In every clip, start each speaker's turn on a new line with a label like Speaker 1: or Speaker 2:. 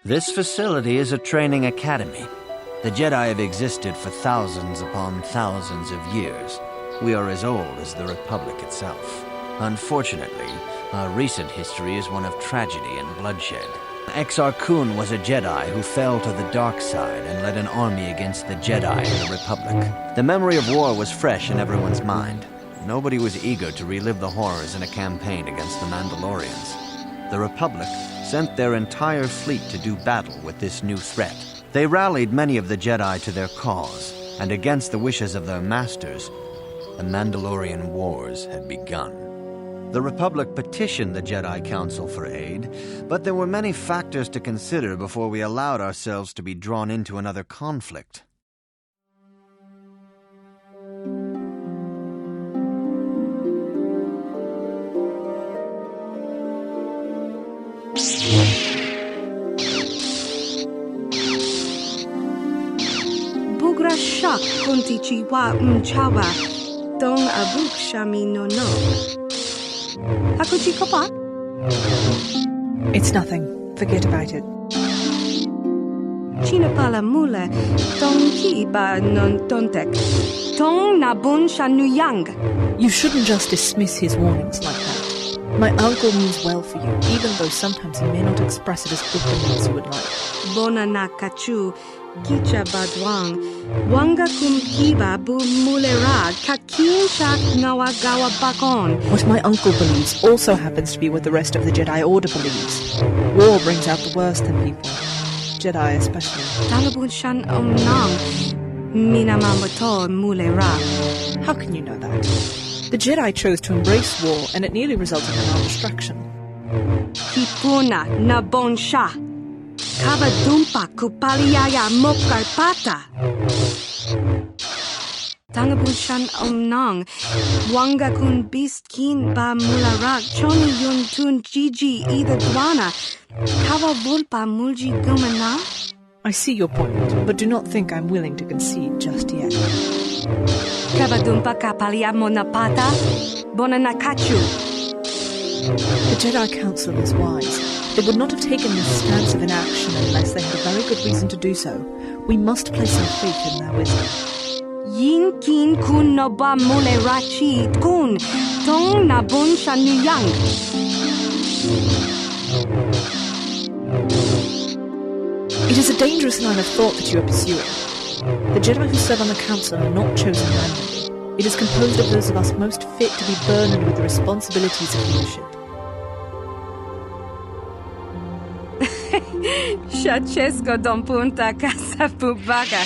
Speaker 1: This facility is a training academy. The Jedi have existed for thousands upon thousands of years. We are as old as the Republic itself. Unfortunately, our recent history is one of tragedy and bloodshed. Exar Kun was a Jedi who fell to the dark side and led an army against the Jedi and the Republic. The memory of war was fresh in everyone's mind. Nobody was eager to relive the horrors in a campaign against the Mandalorians. The Republic sent their entire fleet to do battle with this new threat. They rallied many of the Jedi to their cause, and against the wishes of their masters, the Mandalorian Wars had begun. The Republic petitioned the Jedi Council for aid, but there were many factors to consider before we allowed ourselves to be drawn into another conflict.
Speaker 2: Bugra shak kunti chiwa mchawa, dong abuk shami no. Hakuchi kopa?
Speaker 3: It's nothing. Forget about it.
Speaker 2: Chinapala mule, dong ki ba non tontek, dong nabun shanuyang.
Speaker 3: You shouldn't just dismiss his warnings like that. My uncle means well for you, even though sometimes he may not express it as openly as you would like.
Speaker 2: Bona na kachu, kicha badwang, wanga kum kiba bu mulera, kakin shak nawagawa bakon.
Speaker 3: What my uncle believes also happens to be what the rest of the Jedi Order believes. War brings out the worst in people. Jedi especially.
Speaker 2: Talabun shan omnang, minamamoto mulera.
Speaker 3: How can you know that? The Jedi chose to embrace war, and it nearly resulted in our destruction.
Speaker 2: Kipuna na bonsha. Kavadumpa kupaliaya mokarpata. Tangabushan omnang. Wanga kun bistkin ba mularak. Choni yun tun gigi either guana. Kava vulpa mulji gumana.
Speaker 3: I see your point, but do not think I'm willing to concede just yet.
Speaker 2: Kavadumpa kapalia monapata. Bonanakachu.
Speaker 3: The Jedi Council is wise. They would not have taken this stance of inaction unless they had a very good reason to do so. We must place our faith in their wisdom.
Speaker 2: Yin kin kun noba mule rachi kun. Tong nabun shanuyang.
Speaker 3: It is a dangerous line of thought that you are pursuing. The Jedi who serve on the Council are not chosen randomly. It is composed of those of us most fit to be burdened with the responsibilities of leadership.
Speaker 2: Shachesko don punta casa pubaka.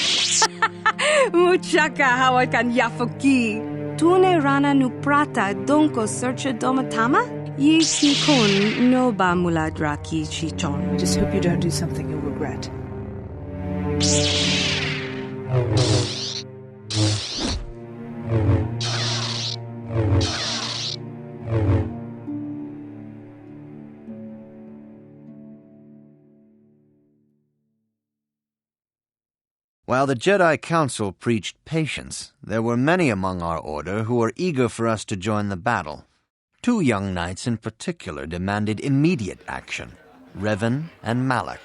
Speaker 2: Muchaka hawakan yafuki. Tune rana nu prata donko searcha domatama? Yi kun no ba muladraki chichon.
Speaker 3: I just hope you don't do something you'll regret.
Speaker 1: While the Jedi Council preached patience, there were many among our order who were eager for us to join the battle. Two young knights in particular demanded immediate action, Revan and Malak.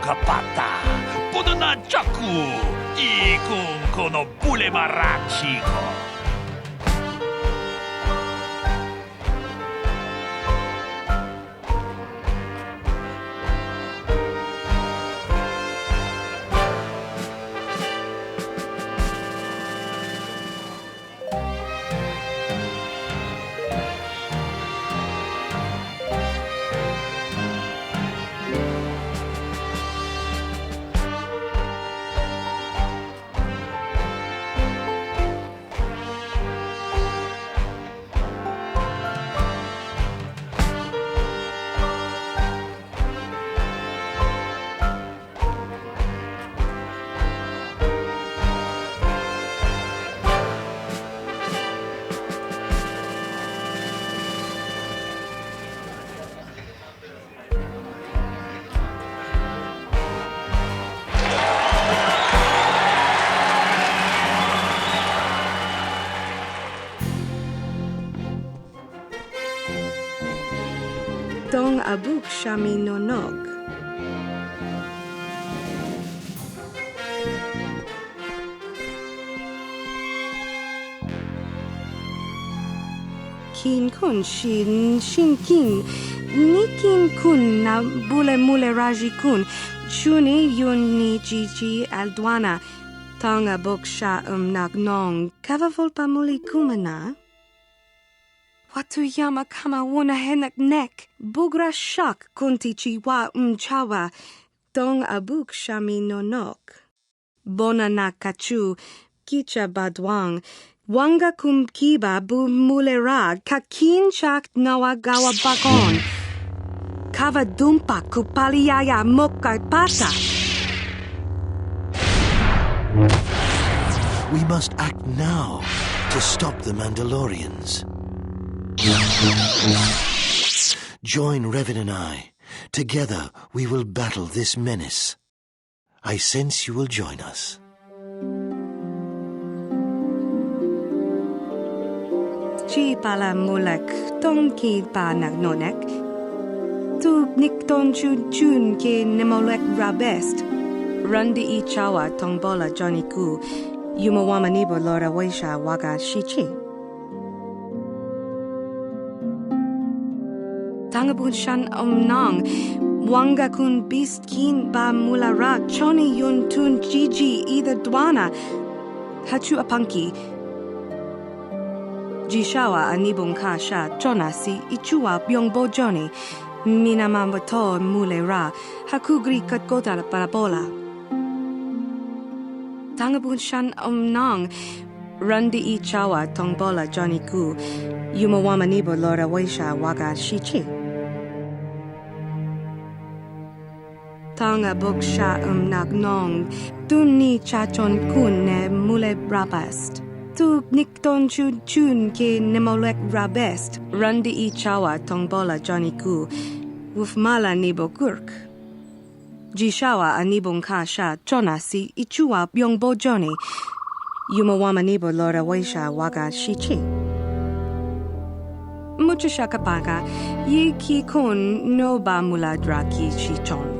Speaker 4: kapata, punana chaku, ikung kono bule marachiko.
Speaker 2: Dong abuk shami nonok. Kin kun shin kin ni kin kun na bule mule raji kun shuni yun ni jiji aldwana tong abuk sha nak nong kava volpa muli kumana. Watu yama kama wuna henak nek, bugra shak kunti chiwa chawa, dong abuk shami nonok. Bona na kachu, kicha badwang, wanga kum kiba bu mulera, kakin chak nawa gawa bakon. Kava dumpa kupaliaya mokai pata.
Speaker 5: We must act now to stop the Mandalorians. Join Revan and I. Together we will battle this menace. I sense you will join us.
Speaker 2: Chi pala mulek, tong ki pa nagnonek. Tu nikton chun chun ke nemolek rabest. Rundi I chawa tong bola Johnny ku. Yumawama nibo lora waisha waga shichi. Tangabun shan nong, wanga kun beast kin ba mulara, choni yun tun jiji either dwana, hachu apanki. Jishawa anibung ka sha chona si ichua byongbo joni, minamambato mulera, hakugri katkota parabola. Tangabun shan nong, rundi I chawa tongbola Johnny ku, yumawama nibo lora waisha waga shichi. Tanga buk sha nagnong, tu ni chachon kun ne mule rabast. Tu nikton chun chun ke nemolek rabest, rundi I chawa tongbola Johnny ku, wufmala nibo kurk. Jishawa anibung ka sha chona si ichua byongbo Johnny, yumawama nibo lora waisha waga shichi. Mucha shakapaka, yi ki kun no ba muladra ki chichon.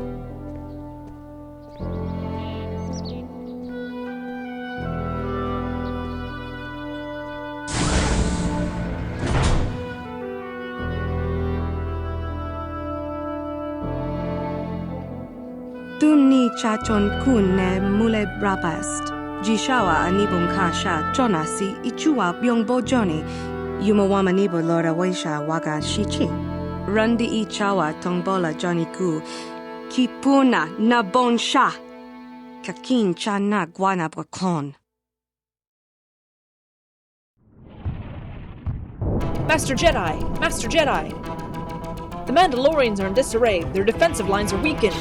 Speaker 2: Ni chachon kun ne mule rabast. Jishawa anibung ka sha chona si ichua byongbo Johnny, yumawama nibo lora waisha waga shichi. Rundi I chawa tongbola Johnny ku, kipuna na bon sha, kakin cha na guana brakon.
Speaker 3: Master Jedi! Master Jedi! The Mandalorians are in disarray. Their defensive lines are weakened.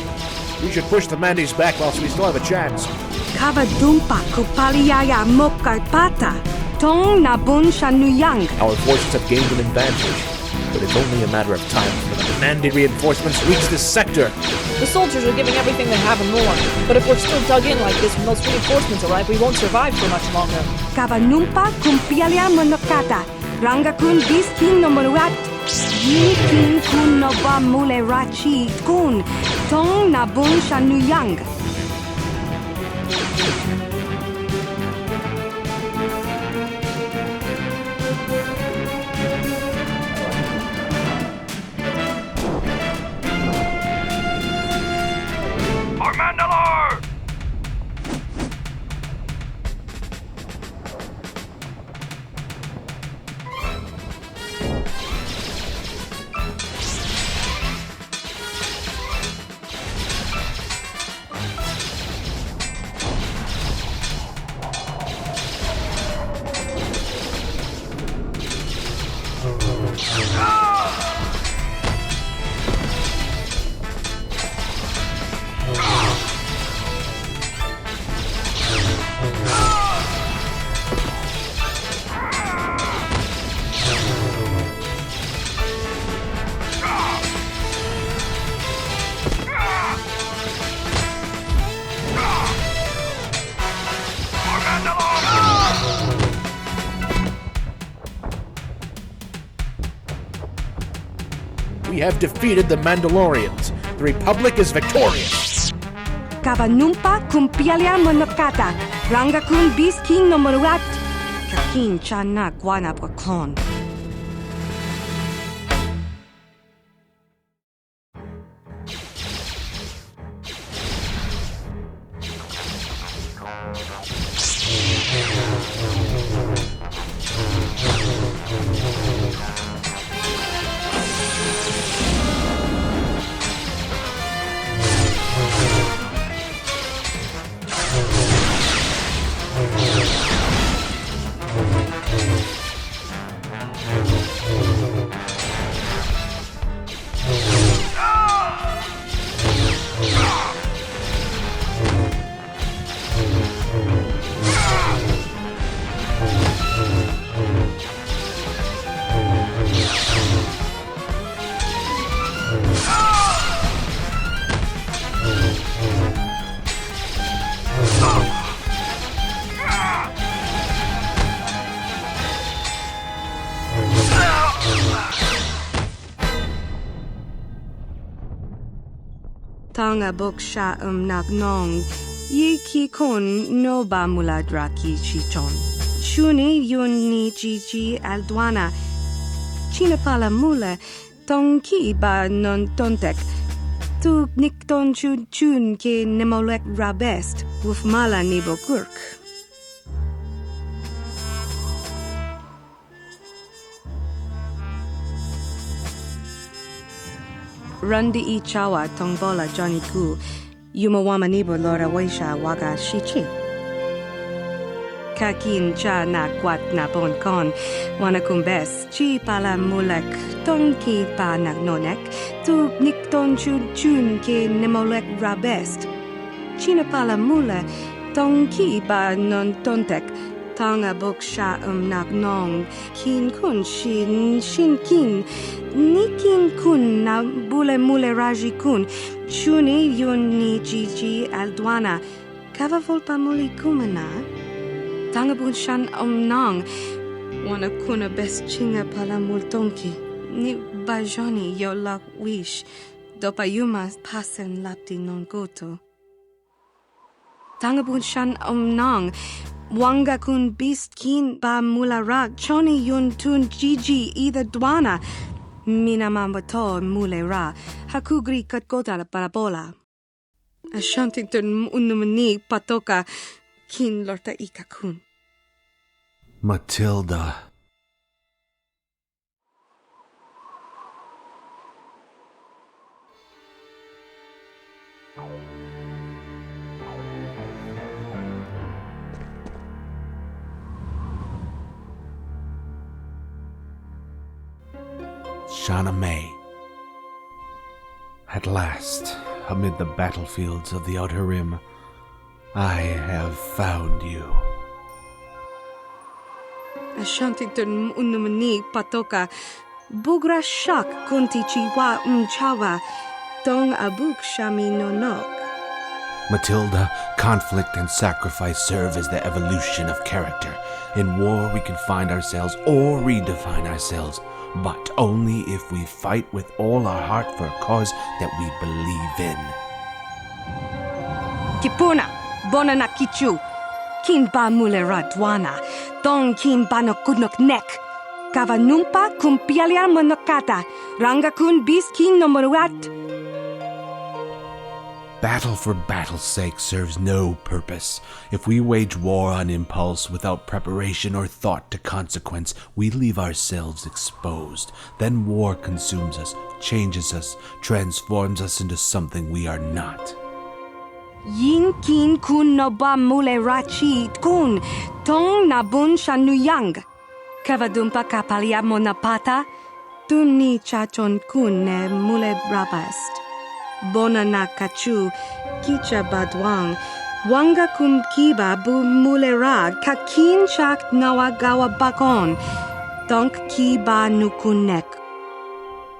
Speaker 6: We should push the Mandis back whilst we still have a chance.
Speaker 2: Kava dumpa kupaliaya mokai pata, tong na bun shanuyang.
Speaker 6: Our forces have gained an advantage, but it's only a matter of time before the Mandi reinforcements reach this sector.
Speaker 3: The soldiers are giving everything they have and more, but if we're still dug in like this when those reinforcements arrive, we won't survive for much longer.
Speaker 2: Kava numpa kumpialia monokata, ranga kun biskin no monuat. Yi kin kun no ba mule rachi kun. Tong na bun shanuyang.
Speaker 4: For Mandalore!
Speaker 6: We have defeated the Mandalorians. The Republic is victorious.
Speaker 2: Kavanumpa kumpialia monokata. Ranga kun bis king no moruat. Kakin chana guana wakon. Tanga boksha nagnong. Yi ki kon no ba muladraki chichon. Shuni yun ni jiji alduana. Chinapala mule. Tong ki ba non tontek. Tu nikton chun chun ke nemolek rabest. Wufmala ni bokurk. Rundi I chawa tongbola Johnny Ku, Yumawama nibo lora waisha waga shichi. Kakin cha na kwat na bon kon, wanakumbes, chi pala mulek, tongki pa nagnonek, tu nikton chun chun ke nemolek rabest. China pala mule, tongki ba non tontek, tanga boksha nagnong, kin kun shin kin, nikin kun na bule mule raji kun, shuni yun ni jiji alduana, kava volpa muli kumana, tanga bun shan nong, wana kuna best chinga pala multonki, ni bajoni yo lak wish, dopa yuma pasen lapti non goto. Tanga bun shan nong, wanga kun bist kin ba mula rak, choni yun tun jiji either dwana, mina mambato mule ra, hakugri katkota la parabola. Ashantington unumani patoka, kin lorta ikakun.
Speaker 5: Matilda. Shana May. At last, amid the battlefields of the Outer Rim, I have found you.
Speaker 2: Ashantington unumani patoka, bugra shak kunti chiwa mchawa, tong abuk shami nonok.
Speaker 5: Matilda, conflict and sacrifice serve as the evolution of character.
Speaker 7: In war, we can find ourselves or redefine ourselves, but only if we fight with all our heart for a cause that we believe in.
Speaker 2: Kipuna, bona na kichu. Kin ba mule radwana. Tong kin ba no kudnok nek. Kava numpa kumpialia monokata. Ranga kun bis kin no moruat.
Speaker 7: Battle for battle's sake serves no purpose. If we wage war on impulse without preparation or thought to consequence, we leave ourselves exposed. Then war consumes us, changes us, transforms us into something we are not.
Speaker 2: Yin kin kun no ba mule rachi kun. Tong na bun shanuyang. Kavadumpa kapalia monapata. Tuni chachon kun ne mule brabast. Bona na kachu, kicha badwang, wanga kum kiba bu mulera, kakin chak nawa gawa bakon, donk kiba nukunek.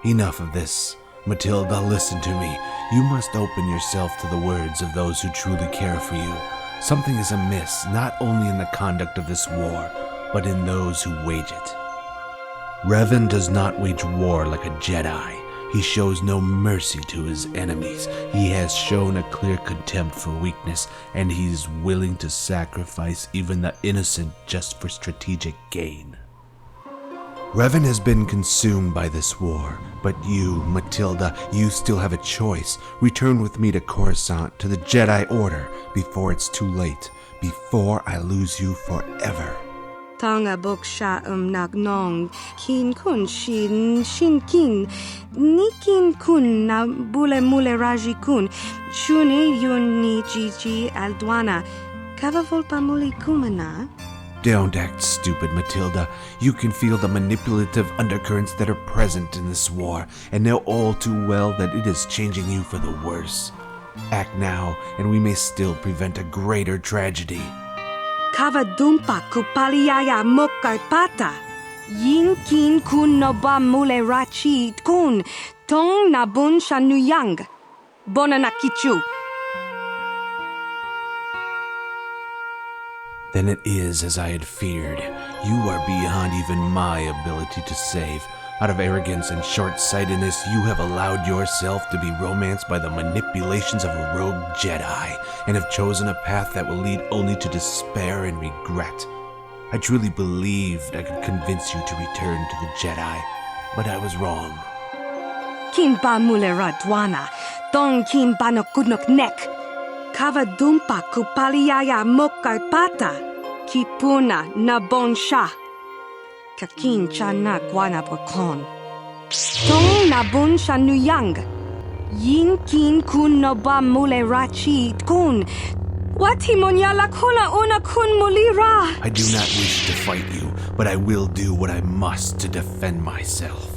Speaker 7: Enough of this. Matilda, listen to me. You must open yourself to the words of those who truly care for you. Something is amiss, not only in the conduct of this war, but in those who wage it. Revan does not wage war like a Jedi. He shows no mercy to his enemies. He has shown a clear contempt for weakness, and he is willing to sacrifice even the innocent just for strategic gain. Revan has been consumed by this war, but you, Matilda, you still have a choice. Return with me to Coruscant, to the Jedi Order, before it's too late, before I lose you forever.
Speaker 2: Tonga boksha nagnong, kin kun shin kin, nikin kun na bule mule raji kun, shuni yun ni jiji aldwana, kava volpa muli kumana.
Speaker 7: Don't act stupid, Matilda. You can feel the manipulative undercurrents that are present in this war, and know all too well that it is changing you for the worse. Act now, and we may still prevent a greater tragedy.
Speaker 2: Kava dumpa kupaliaya mokarpata. Yin kin kun no ba mule rachi kun. Tong na bun shanuyang. Bona na kichu.
Speaker 7: Then it is as I had feared. You are beyond even my ability to save. Out of arrogance and short-sightedness, you have allowed yourself to be romanced by the manipulations of a rogue Jedi, and have chosen a path that will lead only to despair and regret. I truly believed I could convince you to return to the Jedi, but I was wrong.
Speaker 2: Kin ba mule radwana. Tong kin ba no kudnok nek. Kava dumpa kupaliaya mokarpata. Kipuna na bonsha. Kakin chana guana bokon. Tong na bun shanuyang. Yin kin kun no ba mule rachi kun. Wati monyala kuna una kun mulira.
Speaker 7: I do not wish to fight you, but I will do what I must to defend myself.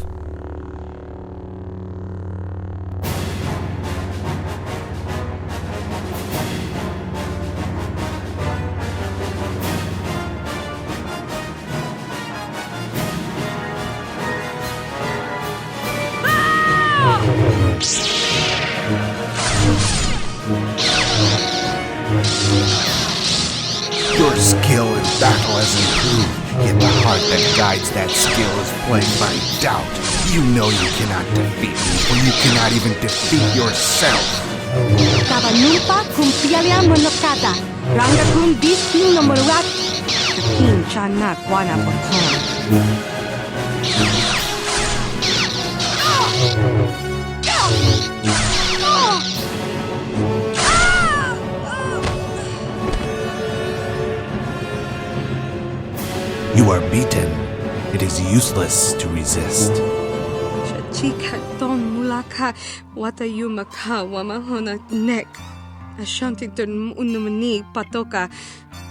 Speaker 7: Your skill in battle has improved, yet the heart that guides that skill is plagued by doubt. You know you cannot defeat me, for you cannot even defeat yourself.
Speaker 2: Kavanumpa kumpialia monokata. Ranga kun biskin no moruat. Kakin chana guana bokon.
Speaker 7: You are beaten. It is useless to resist.
Speaker 2: Chika ton mulaka wata yumaka wamahona nek. Ashantington unumani patoka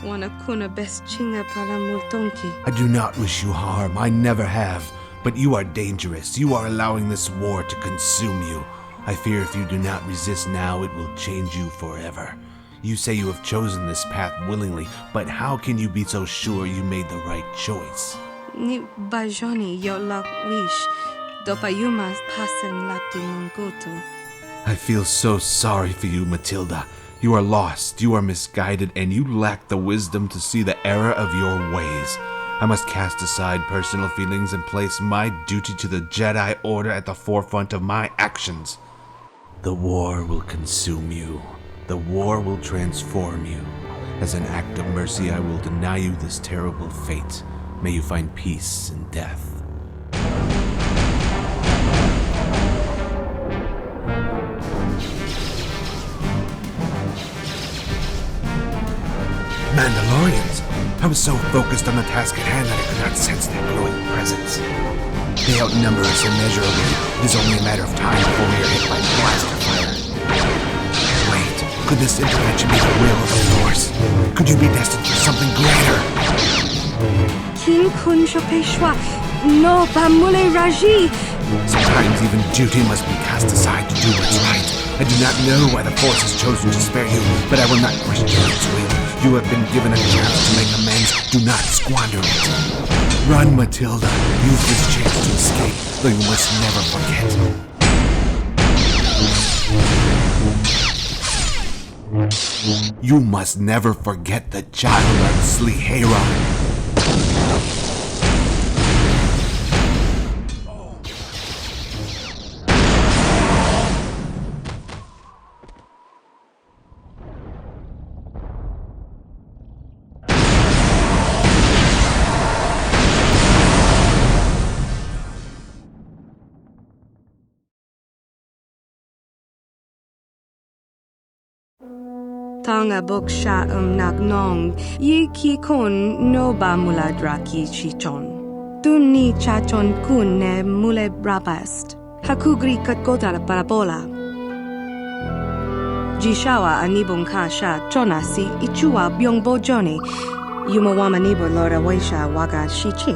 Speaker 2: wana kuna best chinga pala multonki.
Speaker 7: I do not wish you harm. I never have. But you are dangerous. You are allowing this war to consume you. I fear if you do not resist now, it will change you forever. You say you have chosen this path willingly, but how can you be so sure you made the right choice?
Speaker 2: Ni bajoni yo la wish. Dopayuma pasen lapti mungutu.
Speaker 7: I feel so sorry for you, Matilda. You are lost, you are misguided, and you lack the wisdom to see the error of your ways. I must cast aside personal feelings and place my duty to the Jedi Order at the forefront of my actions. The war will consume you. The war will transform you. As an act of mercy, I will deny you this terrible fate. May you find peace in death. Mandalorians! I was so focused on the task at hand that I could not sense their growing presence. They outnumber us immeasurably. It is only a matter of time before we are hit by blaster fire. Wait, could this intervention be the will of the Force? Could you be destined for something greater?
Speaker 2: King Kun Chopeshwa, no Bamule Raji.
Speaker 7: Sometimes even duty must be cast aside to do what's right. I do not know why the Force has chosen to spare you, but I will not question its will. You have been given a chance to make amends. Do not squander it. Run, Matilda. Use this chance to escape, though you must never forget. You must never forget the child of Slihera.
Speaker 2: Tanga boksha nagnong, yi ki kon no ba mula draki chichon. Tunni chachon kun ne mule brabast. Hakugri katkota la parabola. Jishawa anibon kasha chonasi ichua byongbo joni. Yumawama nibo lora waisha waga shichi.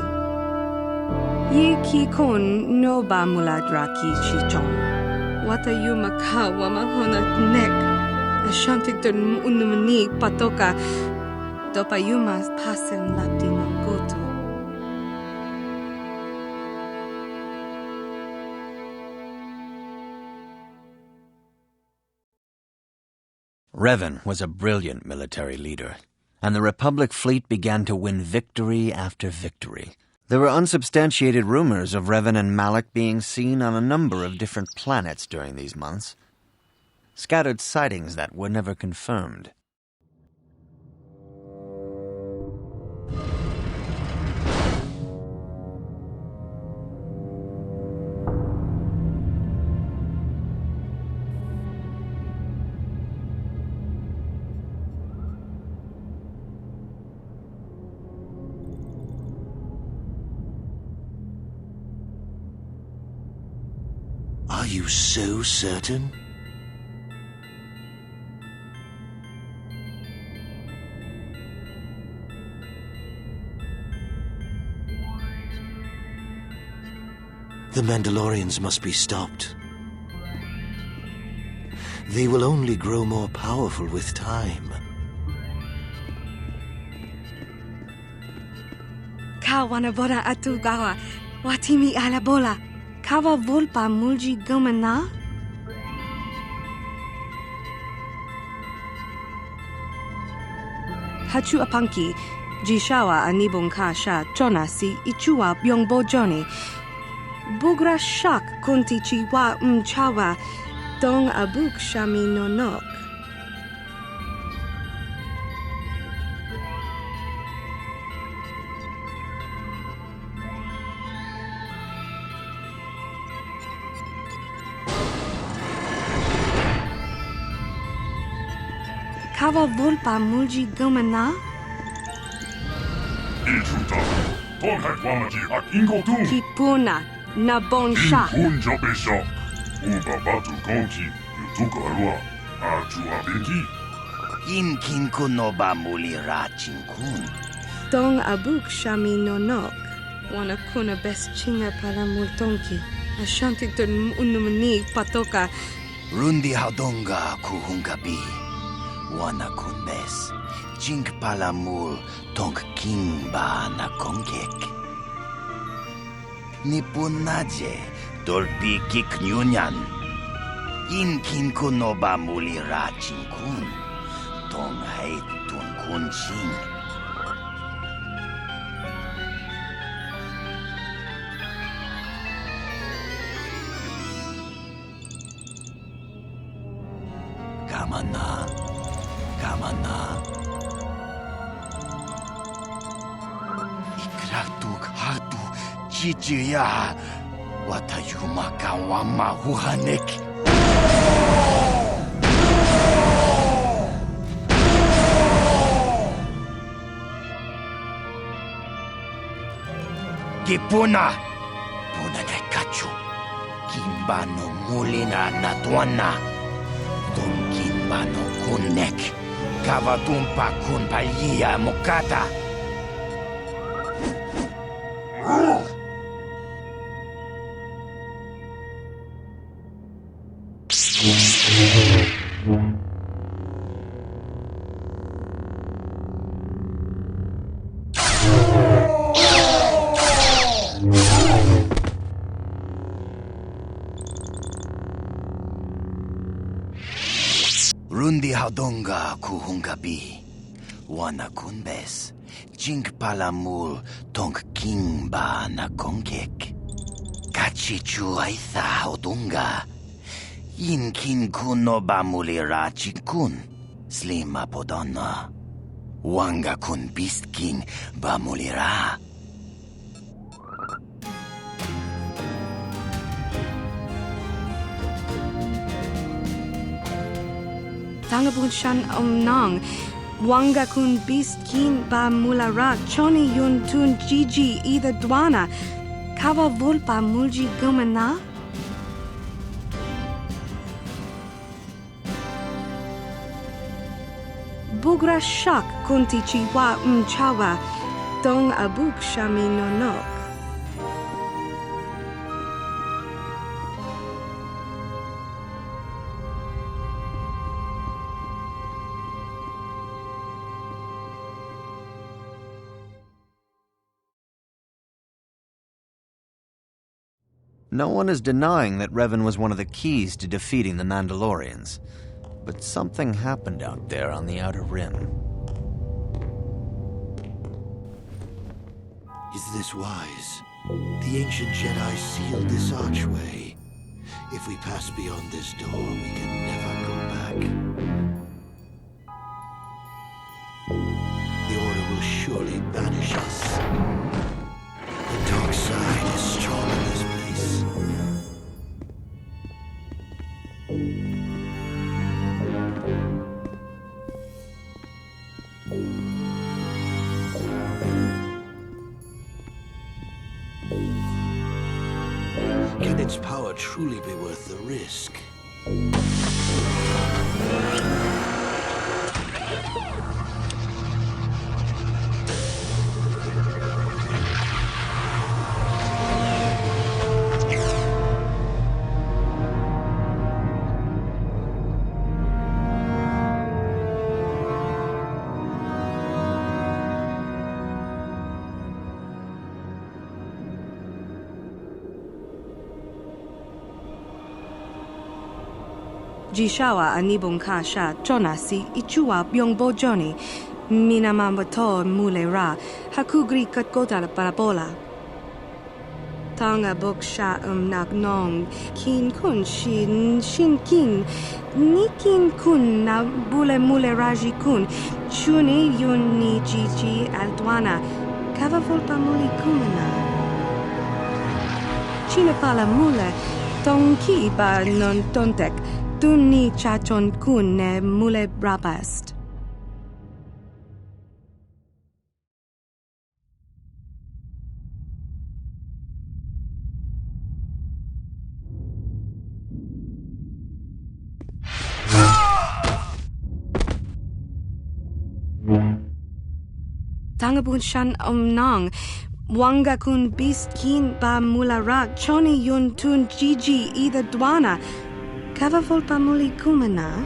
Speaker 2: Yi ki kon no ba mula draki chichon. Wata yumaka wamahona nek. Ashantikton unumani patoka dopayuma pasen latino goto.
Speaker 1: Revan was a brilliant military leader, and the Republic fleet began to win victory after victory. There were unsubstantiated rumors of Revan and Malak being seen on a number of different planets during these months. Scattered sightings that were never confirmed.
Speaker 5: Are you so certain? The Mandalorians must be stopped. They will only grow more powerful with time.
Speaker 2: Kawanabora atugawa, watimi alabola. Kawa volpa mulji gumana? Hachu apanki, jishawa anibon kasha chonasi ichua byongbo joni. Bugra shak kunti chiwa mchawa dong abuk shami nonok. Kawa volpa mulji gumana?
Speaker 4: Ichuta, Tonhak Wamaji ak Ingotung.
Speaker 2: Kipuna na bon shak.
Speaker 4: Kun Jope Shok. Uba Batu Konki, Yutuka Arua, Aju Abenki.
Speaker 8: Inkin kunoba muli rachin kun.
Speaker 2: Dong abuk shami nonok. Wana kuna best chinga para multonki. Ashanti ton unumani patoka.
Speaker 8: Rundi haudonga kuhungabi. Wana kunbes. Jink palamul tonk kimba na konkek. Nipunaje dolpi kiknyunyan. Inkin kunoba muli rachin kun. tong hai tun kun ching. Kamana. Ikratuk hatu chichiya. Watayuma kawama huhanek. Gipuna. Puna na kachu. Kimbano mulina natuana. Kimbano kunnek. Kavatumpa kunpalia mukata. Rundi Haudonga Kuhungabi, Wana Kunbes, Jink Palamul, Tonk Kimba Nakonkek, Kachichu Aitha Haudunga, Yinkin Kuno Bamulira Chikun, Slima Podonna, Wanga Kun Beast King Bamulira.
Speaker 2: Tangabun shan nang, Wanga kun beast kin ba mulara, choni yun tun gigi either dwana, kava vulpa mulji gumana? Bugra shak kunti chiwa mchawa, dong abuk shami nonok.
Speaker 1: No one is denying that Revan was one of the keys to defeating the Mandalorians. But something happened out there on the Outer Rim.
Speaker 5: Is this wise? The ancient Jedi sealed this archway. If we pass beyond this door, we can never go back. The Order will surely banish us. The dark side is strong in this place. Can its power truly be worth the risk?
Speaker 2: Jishawa anibong kasha chonasi ichua byongbo joni minamambato mulera hakugri katkota la parabola tanga boksha nagnong kin kun shin kin nikin kun na bule mule raji kun chuni yun ni gigi aldwana kava volpa muli kumana china pala mule tonki ba non tontek Tunni chachon kun ne mule brabast. Tangabun shan nang, Wanga kun beast kin ba mularak, choni yun tun gigi either dwana, kava volpa muli kumana?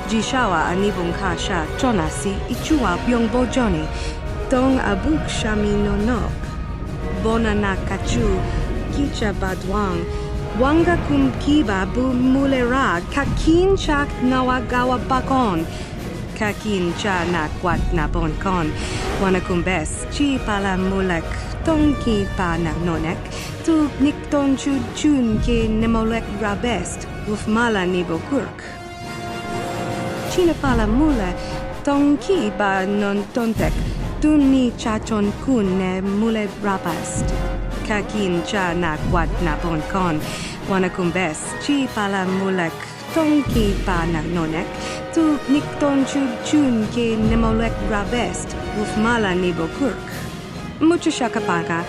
Speaker 2: Jishawa anibong kasha chonasi ichua byongbo joni dong abuk shami nonok bona na kachu kicha badwang. Wanga kumkiba bu mulera kakin chak nawagawa bakon. Kakin cha na kwat na bonkon. Wanakumbes chi pala mulek tonki pa na nonek. Tu nikton chud chun ke nemolek rabest. Uf mala nibo kurk. China pala mule tonki ba non tontek. Tunni chachon kun ne mule rabast. Kakin cha na kwat na bonkon. Wanakumbes chi pala mulek tonki pa na nonek. Tu nikton chud chun ke nemolek rabest. Uf mala nibo kurk. Mucho shakapaka.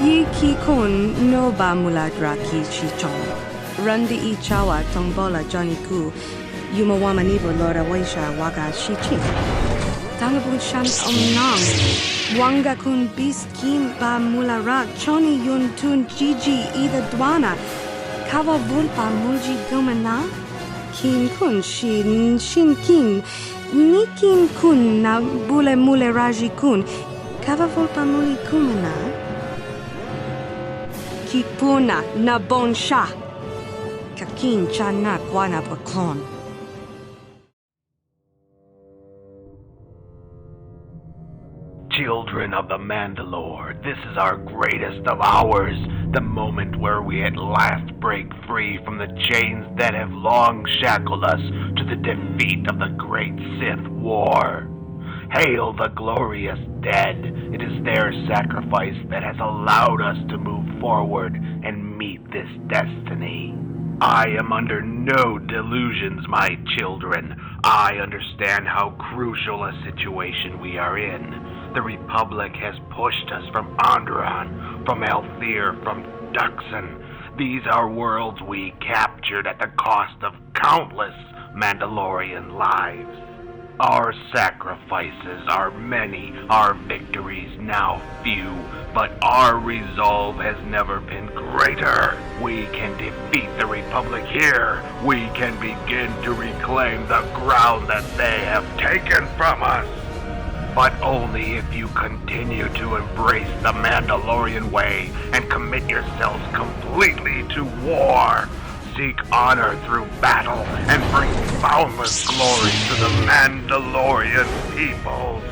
Speaker 2: Yi ki kon no ba muladra ki chichon. Randi I chawa tongbola Johnny Ku. Yumawama nibo lora waisha waga shichi. Tangabun shan omnam. Wanga kun bis kim ba mulara choni yun tun jiji ida dwana. Kawa vulpa mulji gumana. Kin kun shin kin. Ni kin kun na bule mule raji kun. Kawa vulpa muli kumana. Kipuna na bon sha. Kakin cha na guana bakon.
Speaker 9: Children of the Mandalore, this is our greatest of hours, the moment where we at last break free from the chains that have long shackled us to the defeat of the great Sith War. Hail the glorious dead. It is their sacrifice that has allowed us to move forward and meet this destiny. I am under no delusions, my children. I understand how crucial a situation we are in. The Republic has pushed us from Onderon, from Althir, from Duxon. These are worlds we captured at the cost of countless Mandalorian lives. Our sacrifices are many, our victories now few, but our resolve has never been greater. We can defeat the Republic here. We can begin to reclaim the ground that they have taken from us. But only if you continue to embrace the Mandalorian way and commit yourselves completely to war. Seek honor through battle and bring boundless glory to the Mandalorian peoples.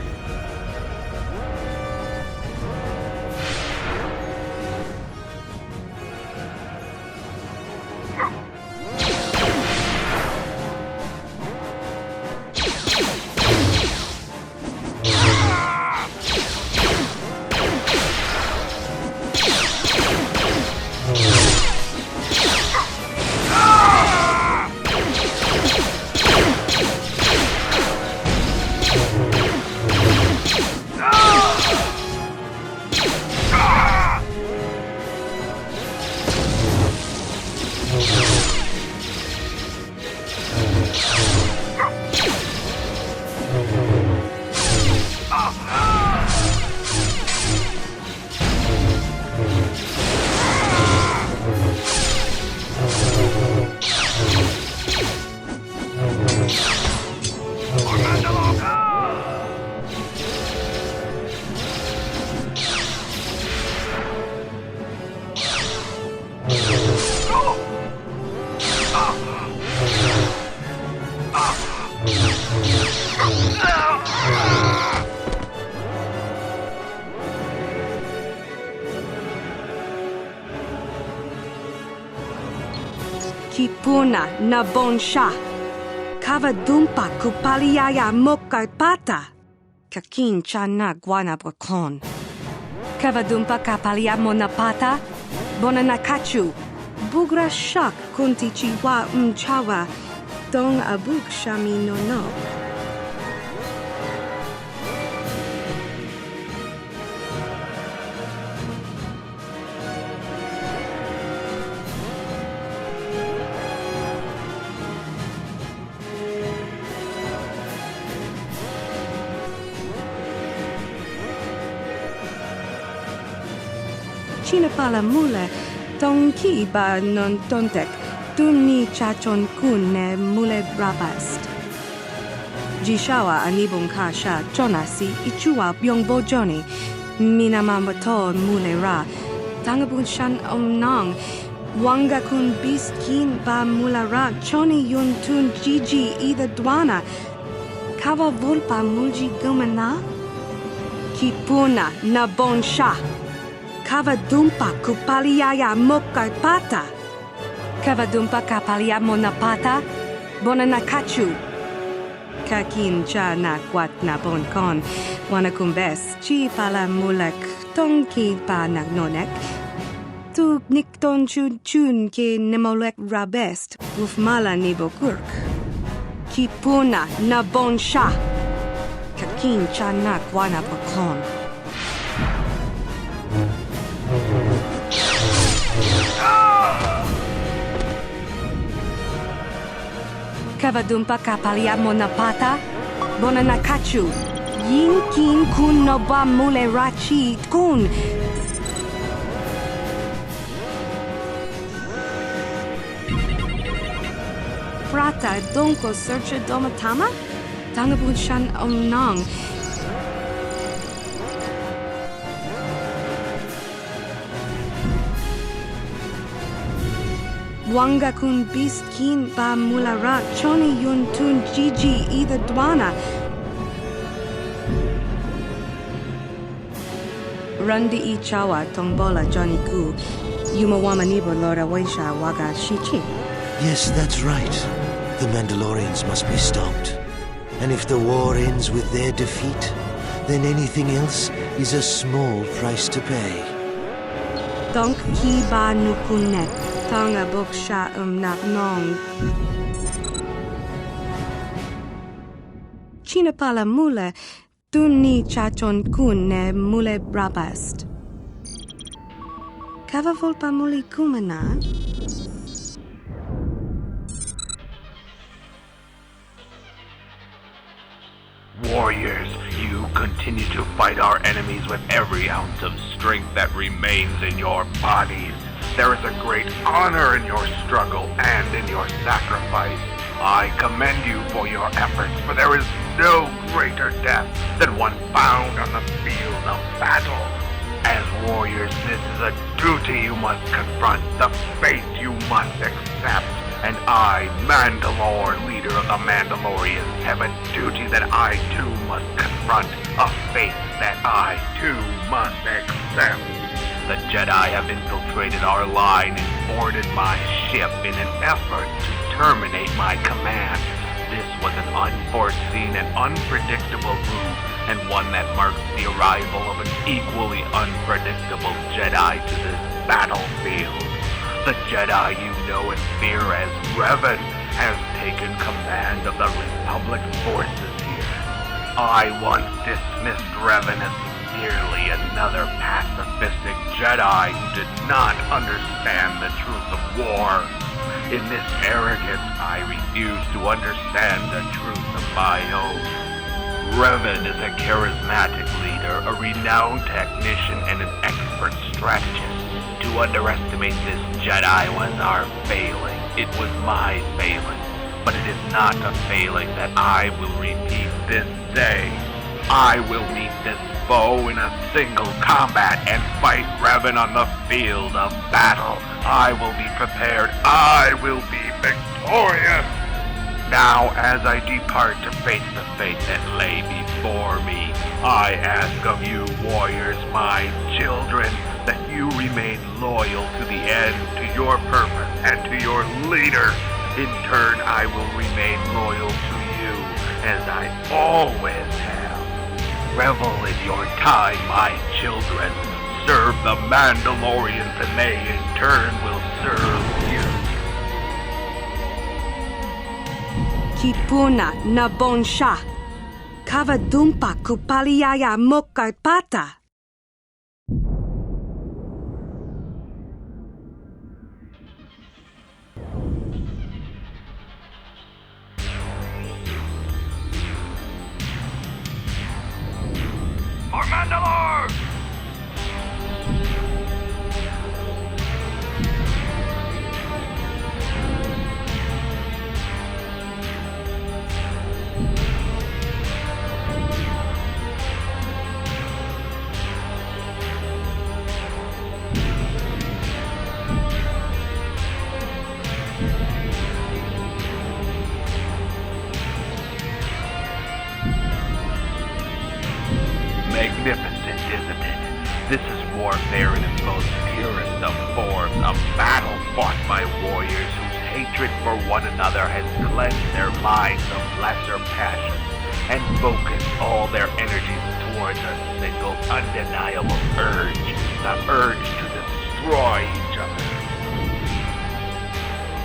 Speaker 2: Kipuna na bon sha. Kavadumpa kupaliaya mokapata. Kakin chana guana brakon. Kavadumpa kapalia monapata. Bonanakachu. Bugra shak kunti chiwa mchawa. Dong abuk shami no no. China pala mule, tonki ba non tontek, tunni chachon kun ne mule rabast. Jishawa anibong kasha chonasi ichua byongbo joni, minamamato mule ra, Tangabun shan nong. Wanga kun bis kin ba mulara. Choni yun tun Gigi ida dwana. Kava volpa mulji gumana. Kipuna na bonsha. Kava dumpa kupaliaya mokarpata. Kava dumpa kapalia monapata. Bonanakachu. Kakin cha na kwat na bonkon. Wanakumbes chi pala mulak tongki pa nagnonek. Tu nikton chun chun ke nemolek rabest. Ufmala nibokurk. Kipuna na bonsha. Kakin cha na kwana pakon. Kavadumpa kapalia monapata, bonanakachu, yin kin kun no ba mule rachi kun. Frata donko searcha domatama, tangabun shan omnong. Wanga kun bis kin ba mulara choni yun tun Gigi ida dwana. Rundi I chawa tongbola Johnny Ku. Yumawama nibo lora waisha waga shichi.
Speaker 5: Yes, that's right. The Mandalorians must be stopped. And if the war ends with their defeat, then anything else is a small price to pay.
Speaker 2: Donk ki ba nukunet. Tonga boksha nak nong. Chinapala mule, tunni chachon kun ne mule brabast. Kava volpa muli kumana.
Speaker 9: Warriors, you continue to fight our enemies with every ounce of strength that remains in your bodies. There is a great honor in your struggle and in your sacrifice. I commend you for your efforts, for there is no greater death than one found on the field of battle. As warriors, this is a duty you must confront, the fate you must accept. And I, Mandalore, leader of the Mandalorians, have a duty that I too must confront, a fate that I too must accept. The Jedi have infiltrated our line and boarded my ship in an effort to terminate my command. This was an unforeseen and unpredictable move, and one that marks the arrival of an equally unpredictable Jedi to this battlefield. The Jedi you know and fear as Revan has taken command of the Republic forces here. I once dismissed Revan as merely another pacifistic Jedi who did not understand the truth of war. In this arrogance, I refuse to understand the truth of my own. Revan is a charismatic leader, a renowned technician, and an expert strategist. To underestimate this Jedi was our failing. It was my failing. But it is not a failing that I will repeat this day. I will meet this foe in a single combat and fight Revan on the field of battle. I will be prepared. I will be victorious. Now, as I depart to face the fate that lay before me, I ask of you, warriors, my children, that you remain loyal to the end, to your purpose, and to your leader. In turn, I will remain loyal to you, as I always have. Revel in your time, my children. Serve the Mandalorians, and they in turn will serve you.
Speaker 2: Kipuna na bonsha. Kavadumpa kupaliaya mokarpata.
Speaker 9: For Mandalore! magnificent, isn't it? This is warfare in its most purest of forms, a battle fought by warriors whose hatred for one another has cleansed their minds of lesser passions and focused all their energies towards a single undeniable urge, the urge to destroy each other.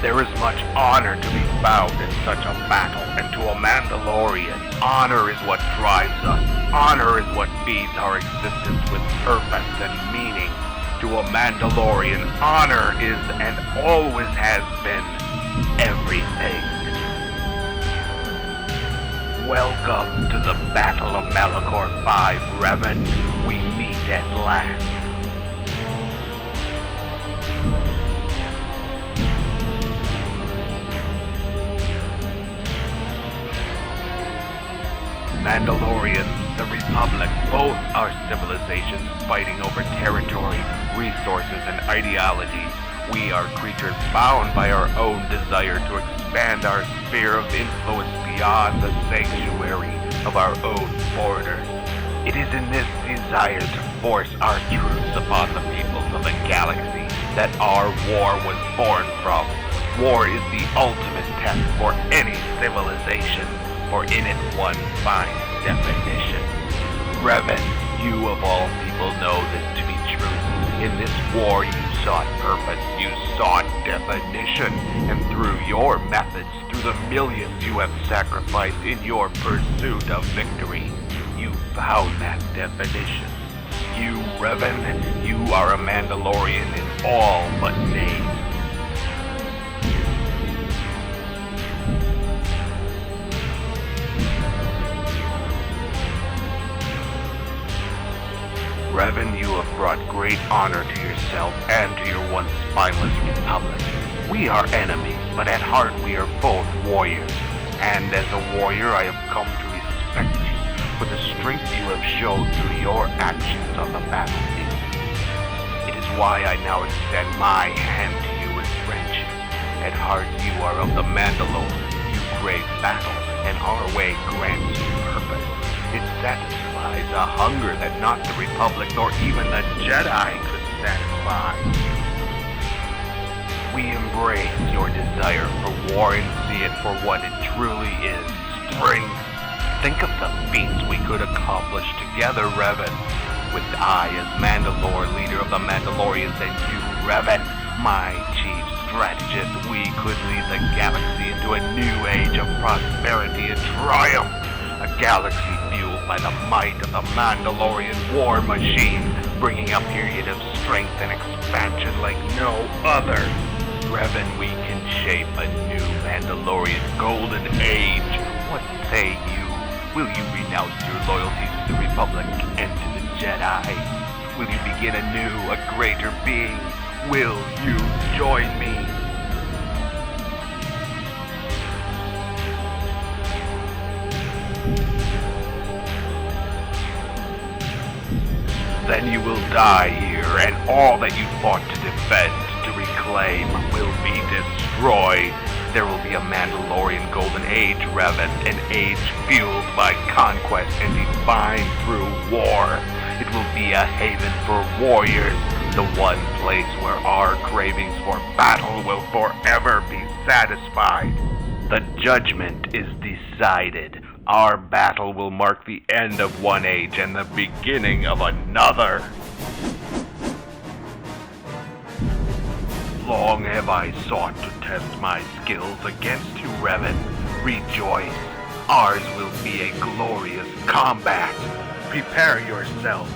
Speaker 9: There is much honor to be found in such a battle, and to a Mandalorian, honor is what drives us. Honor is what feeds our existence with purpose and meaning. To a Mandalorian, honor is and always has been everything. Welcome to the Battle of Malachor 5, Revan. We meet at last. Mandalorians, the Republic, both are civilizations fighting over territory, resources, and ideologies. We are creatures bound by our own desire to expand our sphere of influence beyond the sanctuary of our own borders. It is in this desire to force our truths upon the peoples of the galaxy that our war was born from. War is the ultimate test for any civilization, for in it one finds definition. Revan, you of all people know this to be true. In this war you sought purpose, you sought definition, and through your methods, through the millions you have sacrificed in your pursuit of victory, you found that definition. You, Revan, you are a Mandalorian in all but name. Revan, you have brought great honor to yourself and to your once spineless republic. We are enemies, but at heart we are both warriors. And as a warrior, I have come to respect you for the strength you have shown through your actions on the battlefield. It is why I now extend my hand to you in friendship. At heart, you are of the Mandalore. You crave battle, and our way grants you purpose. It satisfies a hunger that not the Republic nor even the Jedi could satisfy. We embrace your desire for war and see it for what it truly is, strength. Think of the feats we could accomplish together, Revan. With I as Mandalore, leader of the Mandalorians, and you, Revan, my chief strategist, we could lead the galaxy into a new age of prosperity and triumph. A galaxy fueled by the might of the Mandalorian war machine, bringing a period of strength and expansion like no other. Revan, we can shape a new Mandalorian golden age. What say you? Will you renounce your loyalties to the Republic and to the Jedi? Will you begin anew, a greater being? Will you join me? Then you will die here, and all that you fought to defend, to reclaim, will be destroyed. There will be a Mandalorian golden age, Revan, an age fueled by conquest and defined through war. It will be a haven for warriors, the one place where our cravings for battle will forever be satisfied. The judgment is decided. Our battle will mark the end of one age and the beginning of another. Long have I sought to test my skills against you, Revan. Rejoice. Ours will be a glorious combat. Prepare yourself.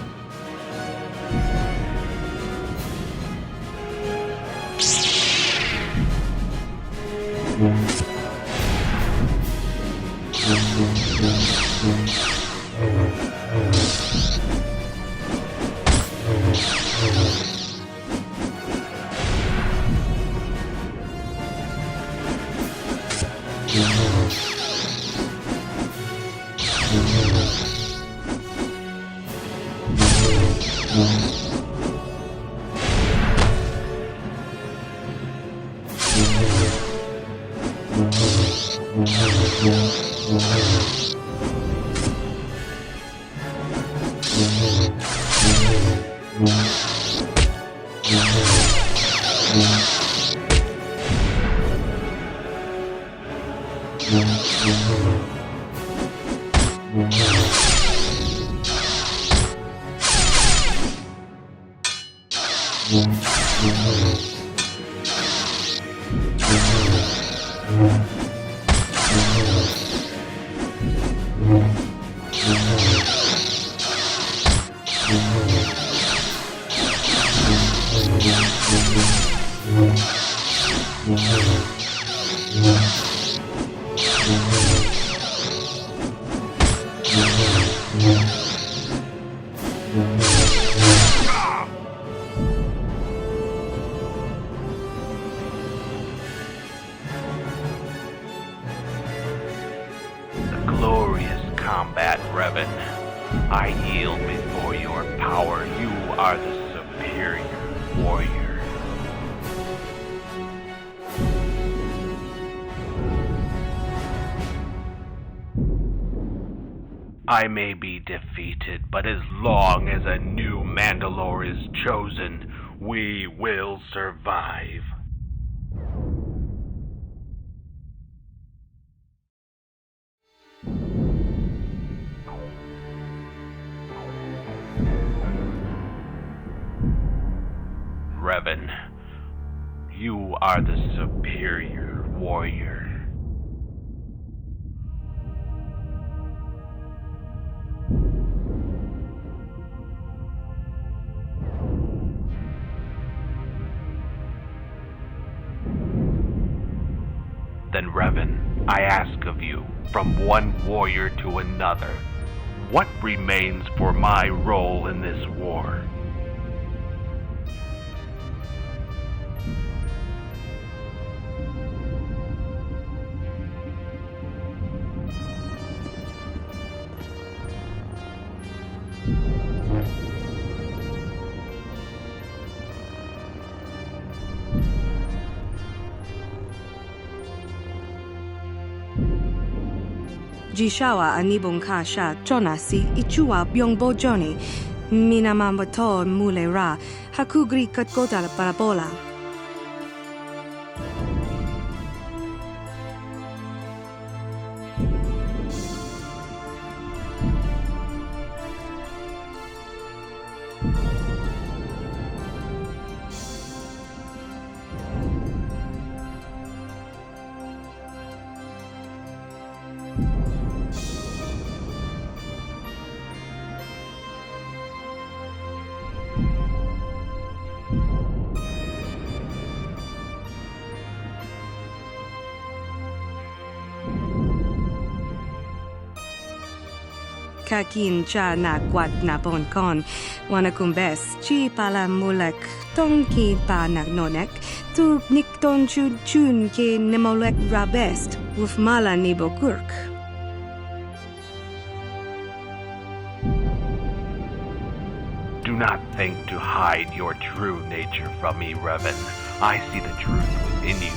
Speaker 9: Glorious combat, Revan. I yield before your power. You are the superior warrior. I may be defeated, but as long as a new Mandalore is chosen, we will survive. Revan, you are the superior warrior. Then, Revan, I ask of you, from one warrior to another, what remains for my role in this war?
Speaker 2: Jishawa anibong kasha chonasi ichua byongbo joni minamambato mule ra hakugri katkota la parabola. Kakin cha na kwat na bonkon wanakumbes chi pala mulek tonki pa nagnonek tu nikton chun chun ke nemolek rabest uf mala nibokurk.
Speaker 9: Do not think to hide your true nature from me, Revan. I see the truth within you.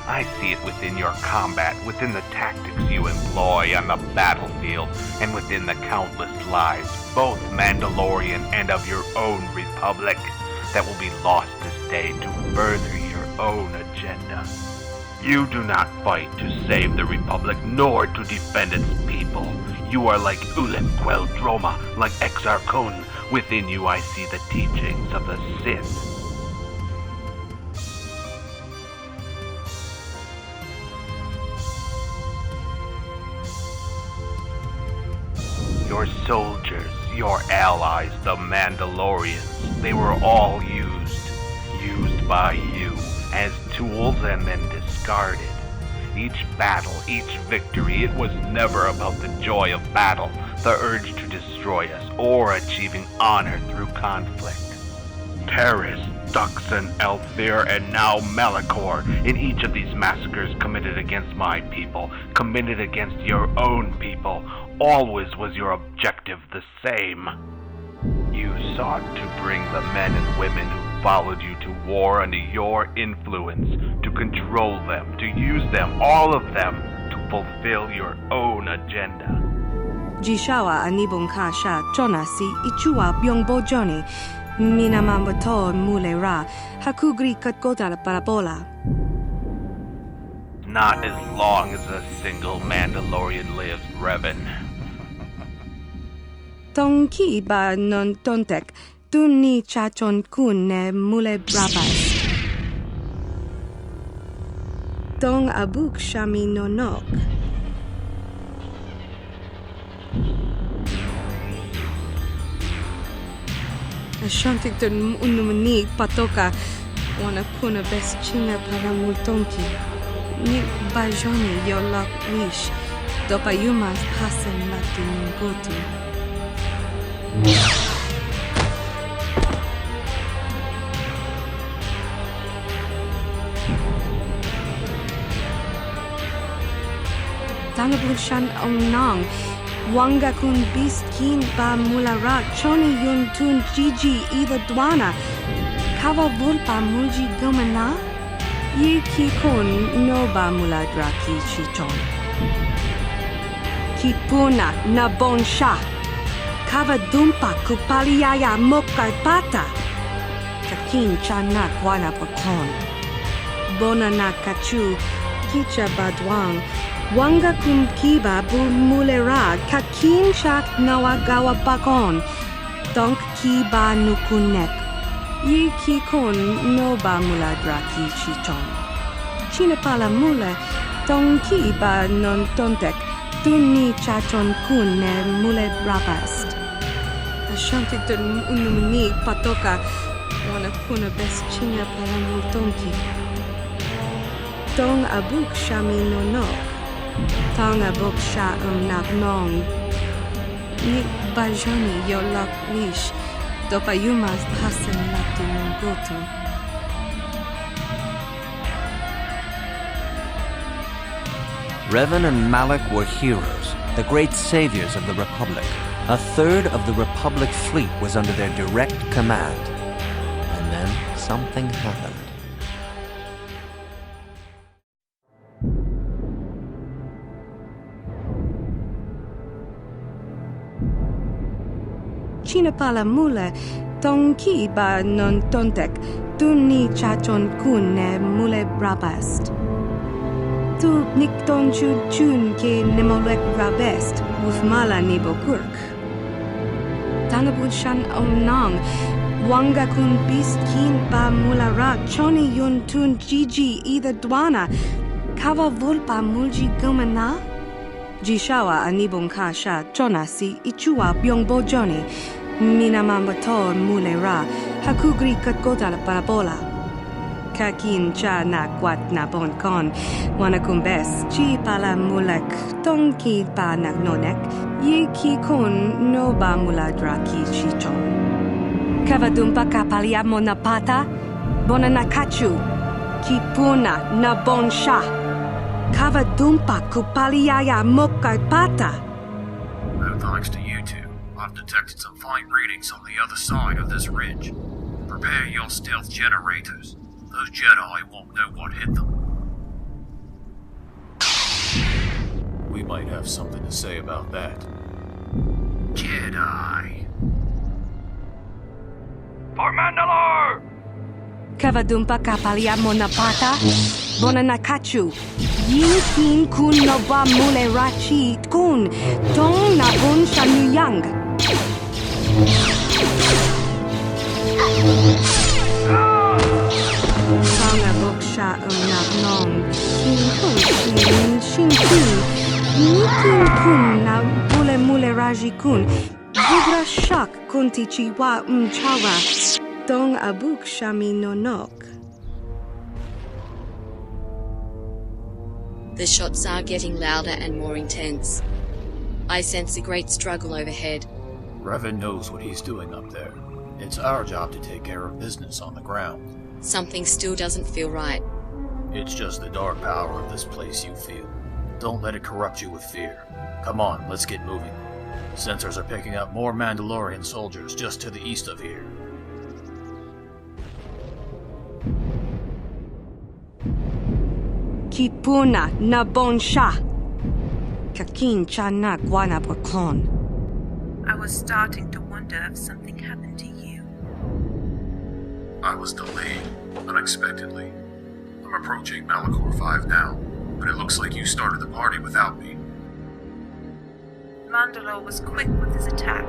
Speaker 9: I see it within your combat, within the tactics you employ on the battlefield, and within the countless lives, both Mandalorian and of your own Republic, that will be lost this day to further your own agenda. You do not fight to save the Republic, nor to defend its people. You are like Ulic Qel-Droma, like Exar Kun. Within you I see the teachings of the Sith. Your soldiers, your allies, the Mandalorians, they were all used by you as tools and then discarded. Each battle, each victory, it was never about the joy of battle, the urge to destroy us, or achieving honor through conflict. Taris, Duxon, Elthir, and now Malachor, in each of these massacres committed against my people, committed against your own people, always was your objective the same. You sought to bring the men and women who followed you to war under your influence, to control them, to use them, all of them, to fulfill your own agenda.
Speaker 2: Jishawa anibong kasha chonasi ichua byongbo joni minamambato mule ra hakugri katkota la parabola.
Speaker 9: Not as long as a single Mandalorian lives, Revan.
Speaker 2: Tonki ba non tontek, tunni chachon kun ne mule brabas. Tong abuk shami nonok. Ashantik tun unumani patoka wana kuna bes chinga para multonki. Ni bajoni yo lak wish. Dopa yumas pasen lati ngotu. Tanabushan onang. Wanga kun bis kin ba mulara choni yun tun jiji ida dwana. Kava vulpa mulji gumana? Ye ki kun no ba muladra ki chichon. Ki puna na bon sha. Kava dumpa kupaliaya mokar pata. Kakin chana kwana pakon. Bona na kachu kicha badwang. Wanga kun kiba bu mulera kakin shak nawagawa bakon. Donk kiba nukunek. Ye ki kon no ba muladra ki chichon. Chinapala mule tong kiba non tontek. Tunni chachon kun ne mule brabast. Ashantik tun unumani patoka wana kuna bes chinga pala multonki. Tong abuk shami nonok. Tong abuk sha nagnong. Ni bajoni yo lak wish. Dopa yumas pasen lati ngoto.
Speaker 1: Revan and Malak were heroes, the great saviors of the Republic. A third of the Republic fleet was under their direct command. And then something happened.
Speaker 2: Chinapala mule tong ki ba non tontek. Tunni chachon kun ne mule brabast. Tu nikton chun ke nemolek rabest ufmala nibo kurk. Tanabun shan omnang wanga kun bis kin ba mulara choni yun tun jiji ida dwana kava vulpa mulji gumana jishawa anibon kasha chona si ichua byongbo joni minamambator mulera hakugri katkota la parabola. Kakin cha na kwat na bon kon wanakumbes chi pala mulek tongki pa nagnonek ye ki kon no ba muladra ki chichon. Kavadumpa kapaliamo na pata bona na kachu ki puna na bon sha. Kavadumpa kupaliaya mokar pata.
Speaker 10: Well, thanks to you two, I've detected some fine readings on the other side of this ridge. Prepare your stealth generators. Those Jedi won't know what hit them. We might have something to say about that. Jedi. For Mandalore!
Speaker 2: Kavadumpa kapaliamo na pata bona na kachu. Yin kin kun no ba mule rachi kun tong na bun shanuyang. Tanga boksha nagnong kin kun shin kun kin kun na bule mule raji kun Vigra shak kunti chiwa chawa tong abuk shami nonok.
Speaker 11: The shots are getting louder and more intense. I sense a great struggle overhead.
Speaker 10: Revan knows what he's doing up there. It's our job to take care of business on the ground.
Speaker 11: Something still doesn't feel right.
Speaker 10: It's just the dark power of this place you feel. Don't let it corrupt you with fear. Come on, let's get moving. Sensors are picking up more Mandalorian soldiers just to the east of here.
Speaker 2: Kipuna na bon sha. Kakin chana guana pakon.
Speaker 12: I was starting to wonder if something happened to you.
Speaker 10: I was delayed, unexpectedly. I'm approaching Malachor 5 now, but it looks like you started the party without me.
Speaker 12: Mandalore was quick with his attack.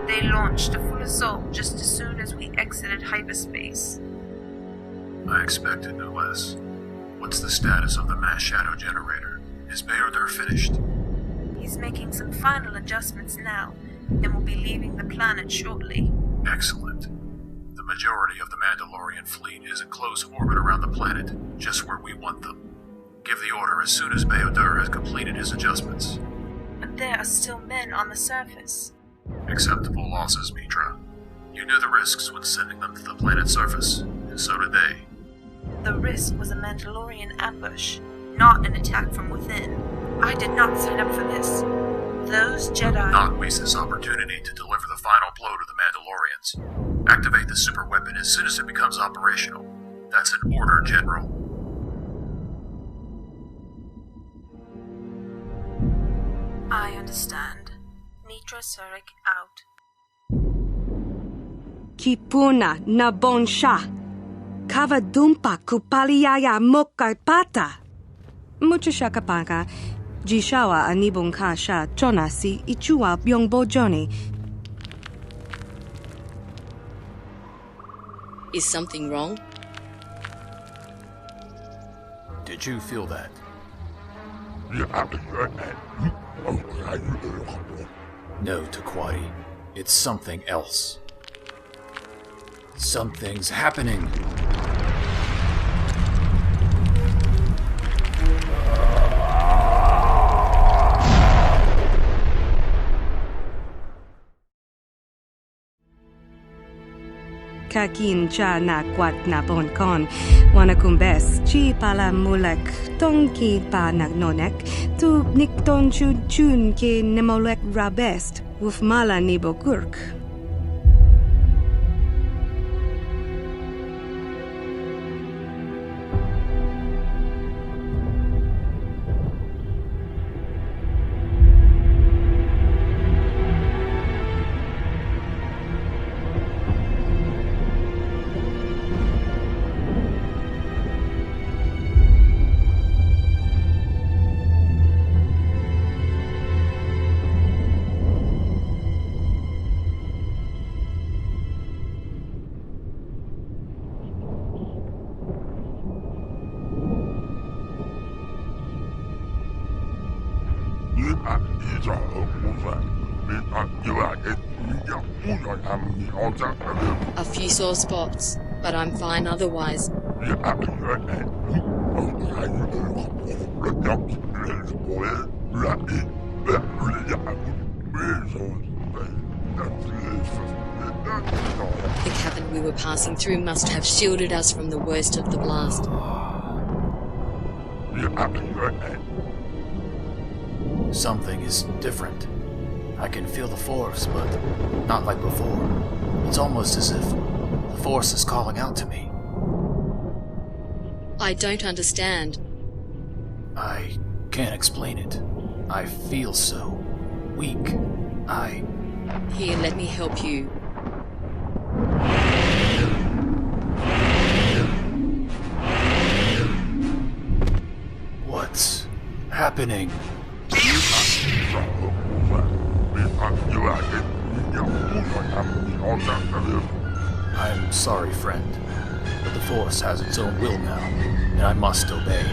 Speaker 12: They launched a full assault just as soon as we exited hyperspace.
Speaker 10: I expected no less. What's the status of the mass shadow generator? Is Beordur finished?
Speaker 12: He's making some final adjustments now, and will be leaving the planet shortly.
Speaker 10: Excellent. The majority of the Mandalorian fleet is in close orbit around the planet, just where we want them. Give the order as soon as Beordur has completed his adjustments.
Speaker 12: But there are still men on the surface.
Speaker 10: Acceptable losses, Mitra. You knew the risks when sending them to the planet's surface, and so did they.
Speaker 12: The risk was a Mandalorian ambush, not an attack from within. I did not sign up for this. Those Jedi...
Speaker 10: Not waste this opportunity to deliver the final blow to the Mandalorians. Activate the super weapon as soon as it becomes operational. That's an order, General.
Speaker 12: I understand. Mitra Surik out.
Speaker 2: Kipuna na bonsha. Kavadumpa kupaliaya mokapata. Muchashakapaka. Jishawa anibong kasha chonasi ichua byongbo joni.
Speaker 11: Is something wrong?
Speaker 10: Did you feel that? No, Taquati. It's something else. Something's happening.
Speaker 2: Kakin cha na kwat na bonkon. Wanakumbes chi pala mulek tonki pa nagnonek tu nikton chun ke nemolek rabest wufmala nibokurk.
Speaker 11: A few sore spots, but I'm fine otherwise. The cavern we were passing through must have shielded us from the worst of the blast.
Speaker 10: Something is different. I can feel the Force, but not like before. It's almost as if the Force is calling out to me.
Speaker 11: I don't understand.
Speaker 10: I can't explain it. I feel so weak.
Speaker 11: Here, let me help you.
Speaker 10: What's happening? I'm sorry, friend, but the Force has its own will now, and I must obey.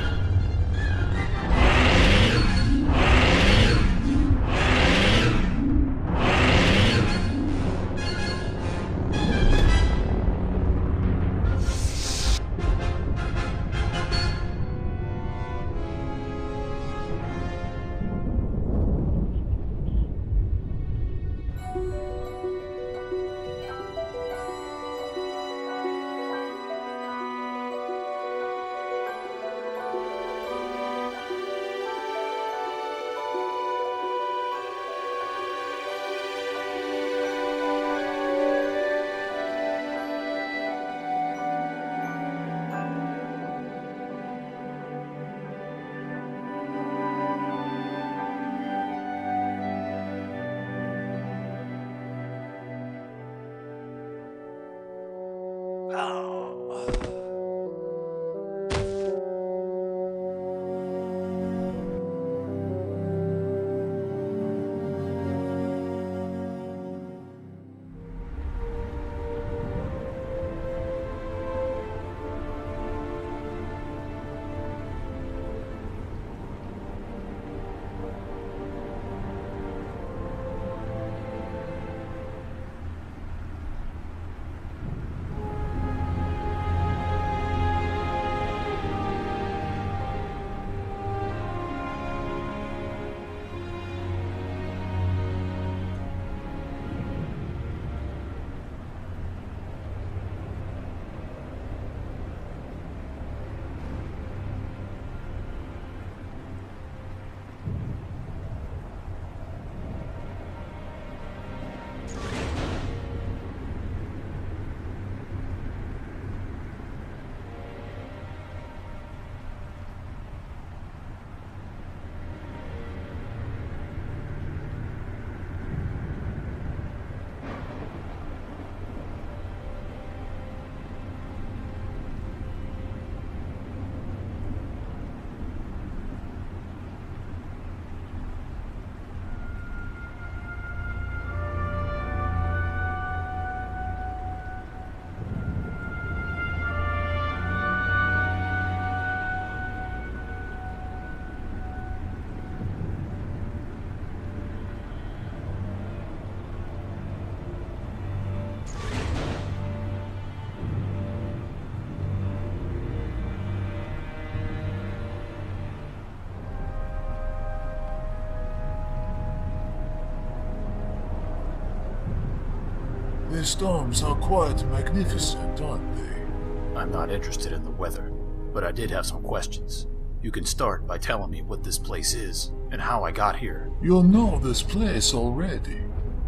Speaker 4: The storms are quite magnificent, aren't they?
Speaker 10: I'm not interested in the weather, but I did have some questions. You can start by telling me what this place is and how I got here.
Speaker 4: You know this place already.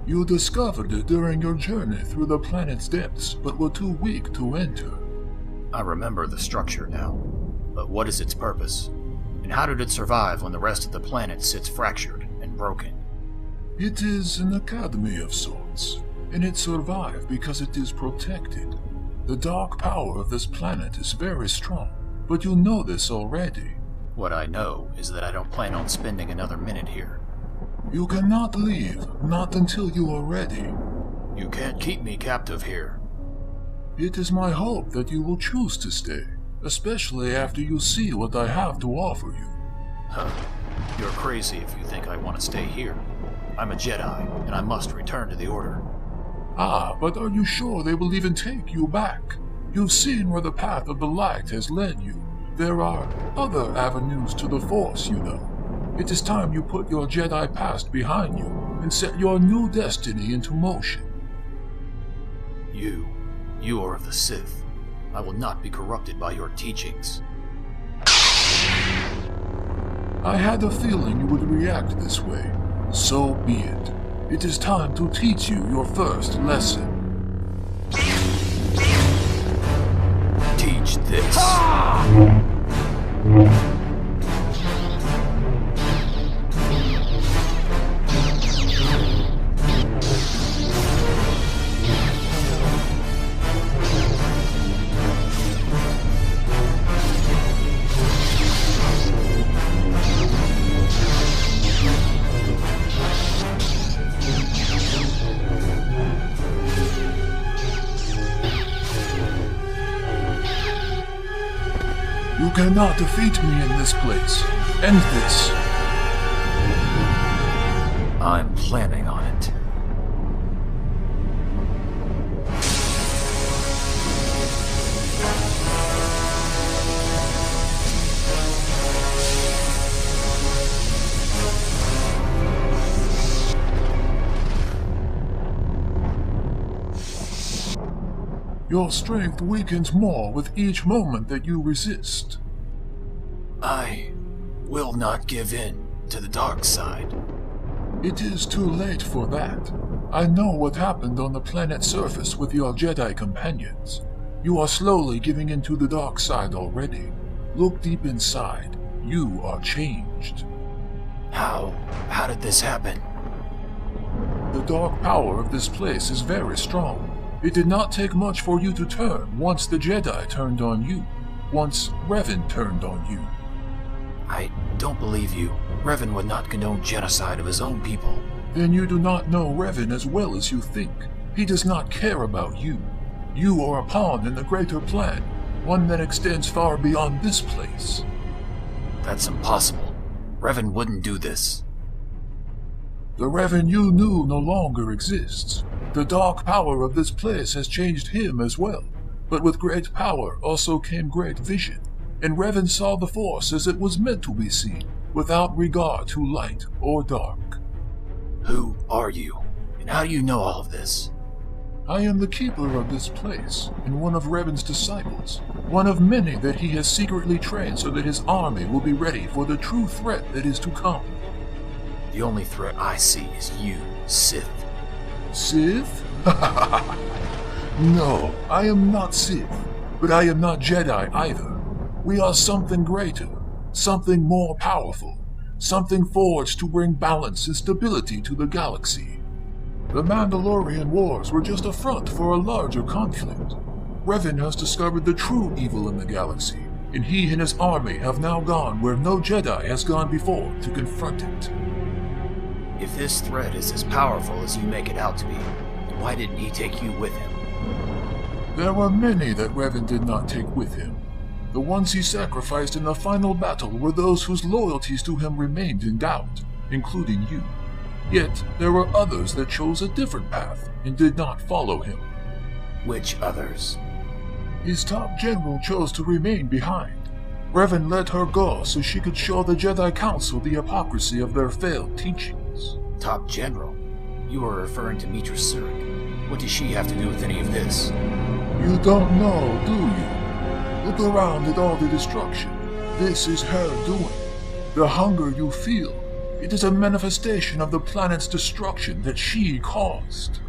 Speaker 4: You discovered it during your journey through the planet's depths, but were too weak to enter.
Speaker 10: I remember the structure now, but what is its purpose? And how did it survive when the rest of the planet sits fractured and broken?
Speaker 4: It is an academy of sorts, and it survived because it is protected. The dark power of this planet is very strong, but you know this already.
Speaker 10: What I know is that I don't plan on spending another minute here.
Speaker 4: You cannot leave, not until you are ready.
Speaker 10: You can't keep me captive here.
Speaker 4: It is my hope that you will choose to stay, especially after you see what I have to offer you.
Speaker 10: Huh. You're crazy if you think I want to stay here. I'm a Jedi, and I must return to the Order.
Speaker 4: Ah, but are you sure they will even take you back? You've seen where the path of the light has led you. There are other avenues to the Force, you know. It is time you put your Jedi past behind you and set your new destiny into motion.
Speaker 10: You are of the Sith. I will not be corrupted by your teachings.
Speaker 4: I had a feeling you would react this way. So be it. It is time to teach you your first lesson.
Speaker 10: Teach this.
Speaker 4: You cannot defeat me in this place. End this.
Speaker 10: I'm planning on it.
Speaker 4: Your strength weakens more with each moment that you resist.
Speaker 10: I will not give in to the dark side.
Speaker 4: It is too late for that. I know what happened on the planet's surface with your Jedi companions. You are slowly giving in to the dark side already. Look deep inside. You are changed.
Speaker 10: How did this happen?
Speaker 4: The dark power of this place is very strong. It did not take much for you to turn once the Jedi turned on you. Once Revan turned on you.
Speaker 10: I don't believe you. Revan would not condone genocide of his own people.
Speaker 4: Then you do not know Revan as well as you think. He does not care about you. You are a pawn in the greater plan, one that extends far beyond this place.
Speaker 10: That's impossible. Revan wouldn't do this.
Speaker 4: The Revan you knew no longer exists. The dark power of this place has changed him as well. But with great power also came great vision, and Revan saw the Force as it was meant to be seen, without regard to light or dark.
Speaker 10: Who are you, and how do you know all of this?
Speaker 4: I am the keeper of this place, and one of Revan's disciples, one of many that he has secretly trained so that his army will be ready for the true threat that is to come.
Speaker 10: The only threat I see is you, Sith.
Speaker 4: Sith? No, I am not Sith, but I am not Jedi either. We are something greater, something more powerful, something forged to bring balance and stability to the galaxy. The Mandalorian Wars were just a front for a larger conflict. Revan has discovered the true evil in the galaxy, and he and his army have now gone where no Jedi has gone before to confront it.
Speaker 10: If this threat is as powerful as you make it out to be, then why didn't he take you with him?
Speaker 4: There were many that Revan did not take with him. The ones he sacrificed in the final battle were those whose loyalties to him remained in doubt, including you. Yet there were others that chose a different path and did not follow him.
Speaker 10: Which others?
Speaker 4: His top general chose to remain behind. Revan let her go so she could show the Jedi Council the hypocrisy of their failed teachings.
Speaker 10: Top General? You are referring to Meetra Surik. What does she have to do with any of this?
Speaker 4: You don't know, do you? Look around at all the destruction. This is her doing. The hunger you feel, it is a manifestation of the planet's destruction that she caused.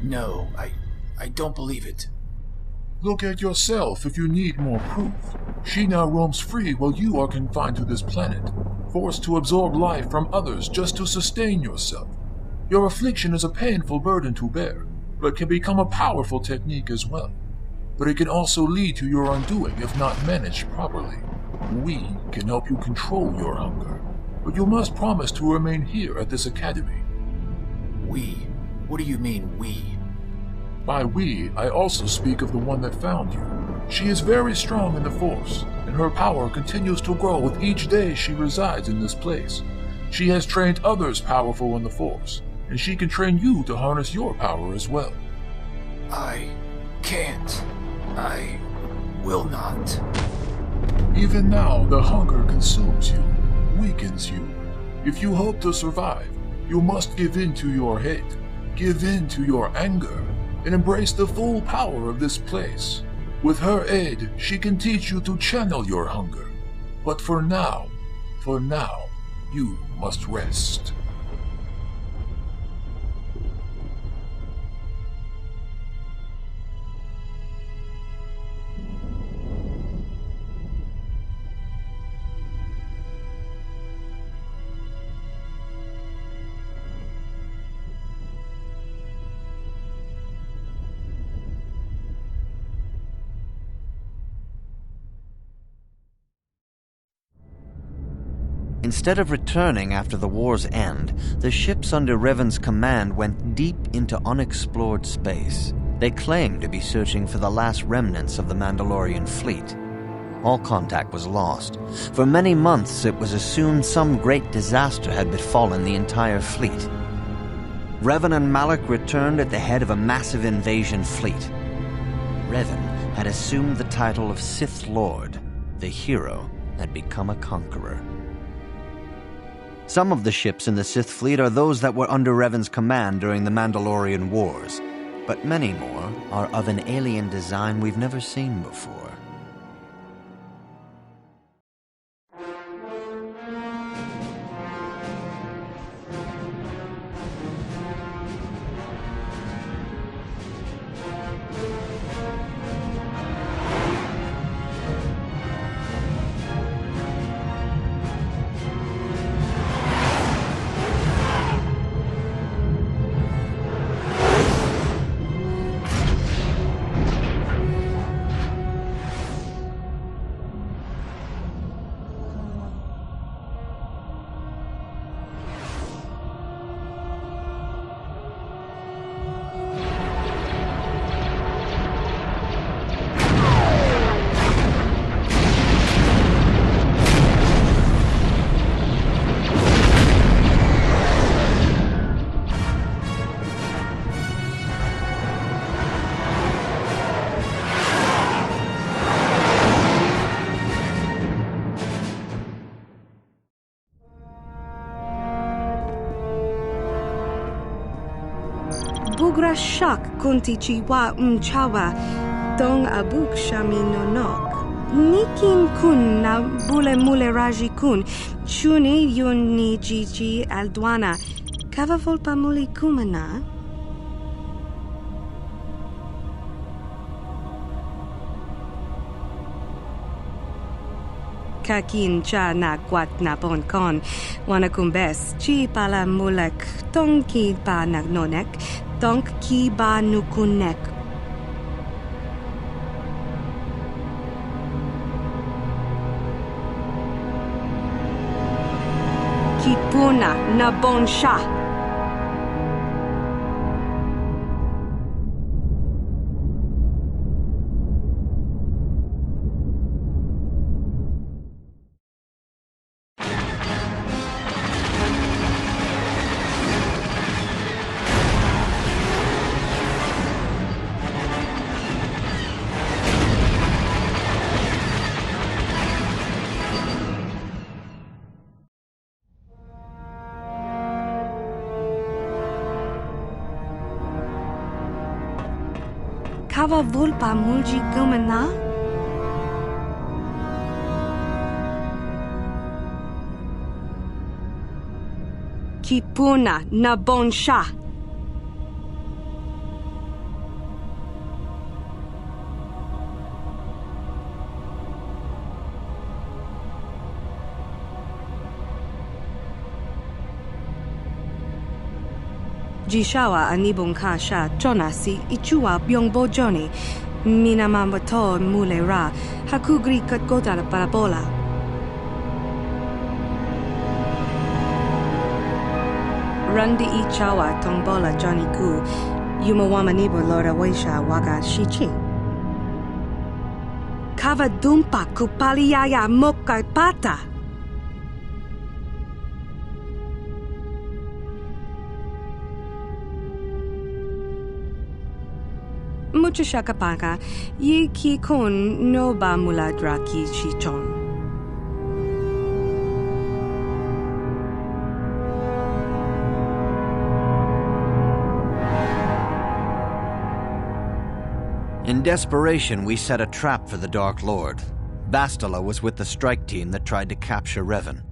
Speaker 10: No, I don't believe it.
Speaker 4: Look at yourself if you need more proof. She now roams free while you are confined to this planet, forced to absorb life from others just to sustain yourself. Your affliction is a painful burden to bear, but can become a powerful technique as well. But it can also lead to your undoing if not managed properly. We can help you control your hunger, but you must promise to remain here at this academy.
Speaker 10: We? What do you mean, we?
Speaker 4: By we, I also speak of the one that found you. She is very strong in the Force, and her power continues to grow with each day she resides in this place. She has trained others powerful in the Force, and she can train you to harness your power as well.
Speaker 10: I can't. I will not.
Speaker 4: Even now, the hunger consumes you, weakens you. If you hope to survive, you must give in to your hate, give in to your anger, and embrace the full power of this place. With her aid, she can teach you to channel your hunger. But for now, you must rest.
Speaker 1: Instead of returning after the war's end, the ships under Revan's command went deep into unexplored space. They claimed to be searching for the last remnants of the Mandalorian fleet. All contact was lost. For many months, it was assumed some great disaster had befallen the entire fleet. Revan and Malak returned at the head of a massive invasion fleet. Revan had assumed the title of Sith Lord. The hero had become a conqueror. Some of the ships in the Sith fleet are those that were under Revan's command during the Mandalorian Wars, but many more are of an alien design we've never seen before.
Speaker 2: Bugra shak kunti chiwa umchawa, dong abuk shami nonok. Nikin kun na bule mule raji kun, chuni yun ni jiji aldwana, kava volpa muli kumana. Kakin cha na kwat na bon kon, wanakumbes, chi pala mulek, tong ki pa nagnonek, Donk ki ba nukunek. Kipuna na bonsha. Kava vulpa mulji gumana? Kipuna na bonsha. Jishawa anibong kasha chonasi ichua byongbo joni minamambato mule ra hakugri katgota la parabola. Randi ichawa tongbola Johnny ku yumawamanibo lora waisha waga shichi. Kava dumpa kupaliyaya moka pata. Mucho shakapaka, yi ki kun no ba muladra ki chichon.
Speaker 1: In desperation, we set a trap for the Dark Lord. Bastila was with the strike team that tried to capture Revan.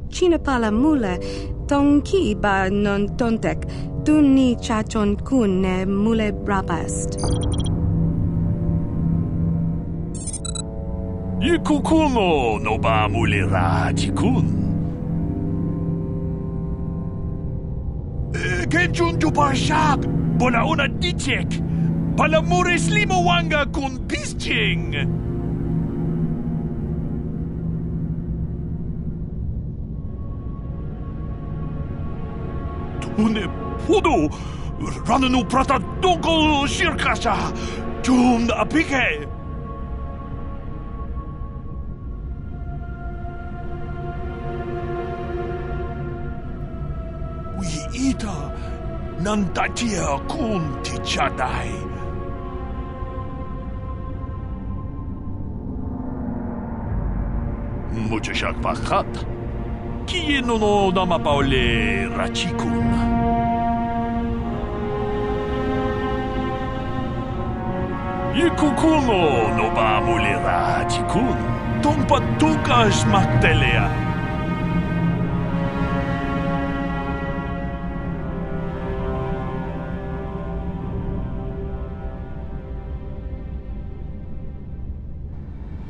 Speaker 2: Chinapala mule, tonki ba non tontek, tunni chachon kun ne mule brabast.
Speaker 13: Yikukuno no ba mule ra jikun. Kenjun Dubarshak, bola una dichek, palamures limo wanga kun pisching. Une podo rananu prata donko shirkasha tun apike. We ita nandatia kun tichadai. Muchashak pakat. Kie no nama paole rachikun. Yikukuno no ba mule rachikun. Tompa tukas maktelea.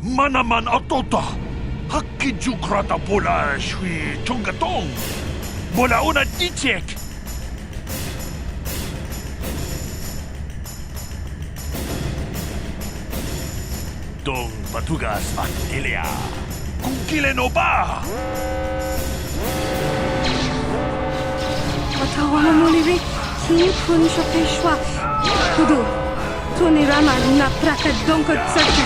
Speaker 13: Manaman atota. Hakijukrata bola shui chongatong. Bola una dichek. Dong patugas maktilea. Kungkile no ba?
Speaker 2: Watawana muliri, ki kun shopeshwa. Kudu, tunirama na praka donko tsaka.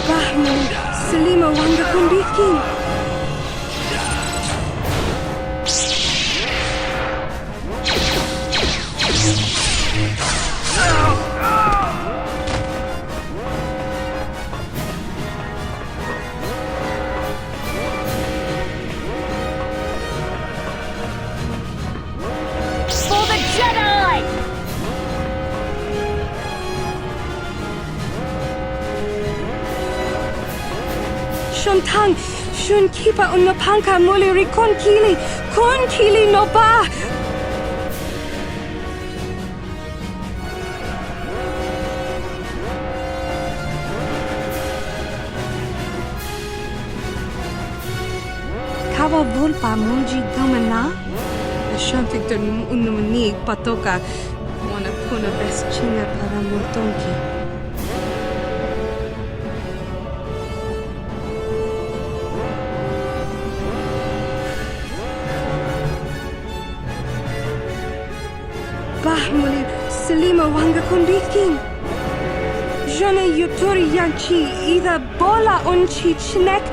Speaker 2: Bahmuli, Selima wanga kundikin.
Speaker 14: For the Jedi!
Speaker 2: Shontang, shun kipa unapanka muliri kon kili no ba. Kava vulpa mulji gumana. Shantik ton unumani patoka. Wana puna best chinga para multonki. Bahmuli Selima wanga kundikin. Jone yuturi yanchi either bola unchi chinek.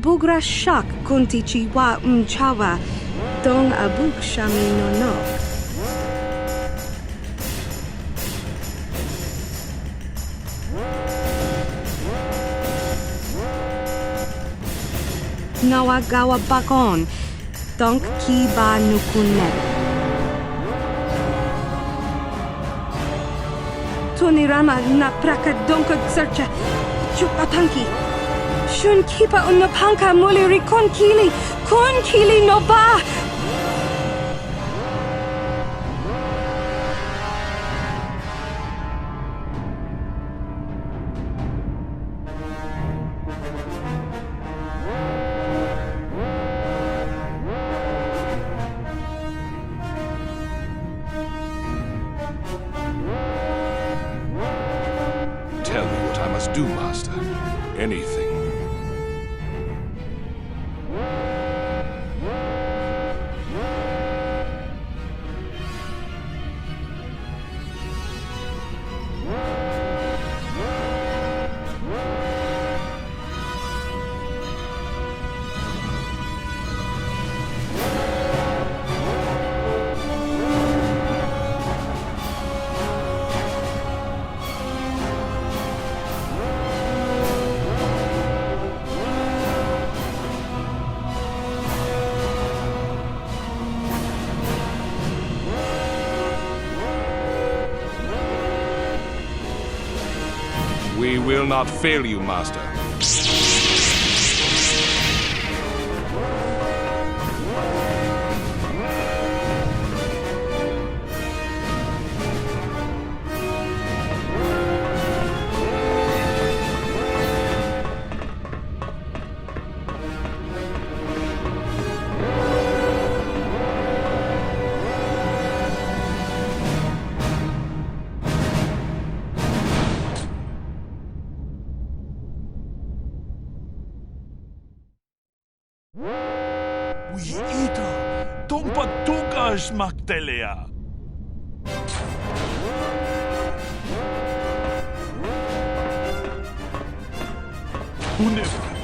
Speaker 2: Bugra shak kunti chiwa mchawa. Dong abuk shami nonok. Nawagawa bakon. Donk ki ba nukunet. Tunirama na praka donka searcha. Chupatanki. Shun kipa unapanka muliri kun kili no ba.
Speaker 13: Tell me what I must do, Master. Anything. We will not fail you, Master.
Speaker 15: Ita, tungpatugas magtelea.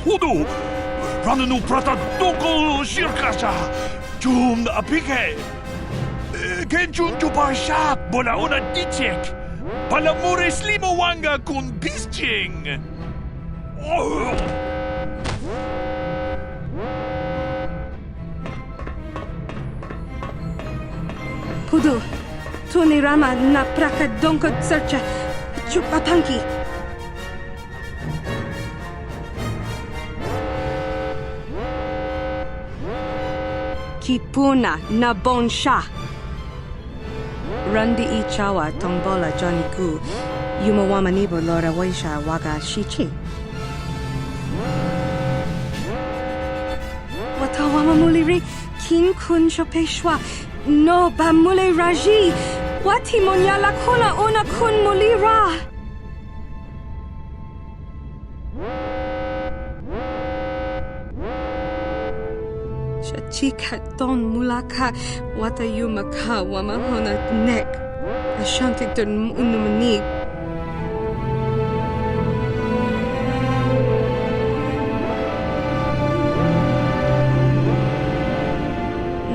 Speaker 15: Hudu, rananu prata dokol shirkasa, chum apike. Kenchun chupashak, bola una dichek, palamures limowanga kun bisching.
Speaker 2: Pudu, tunirama na praka donka searcha. Chupatanki. Kipuna na bonsha. Randi ichawa tombola Johnny Ku. Yumawama nibo lora waisha waga shichi. Watawama muliri kin kun shopeshwa. No ba mule raji. Wati monyala kuna ona kun mulira. Chika don mulaka wata yumaka wamahona nek. Ashanti dun unumani.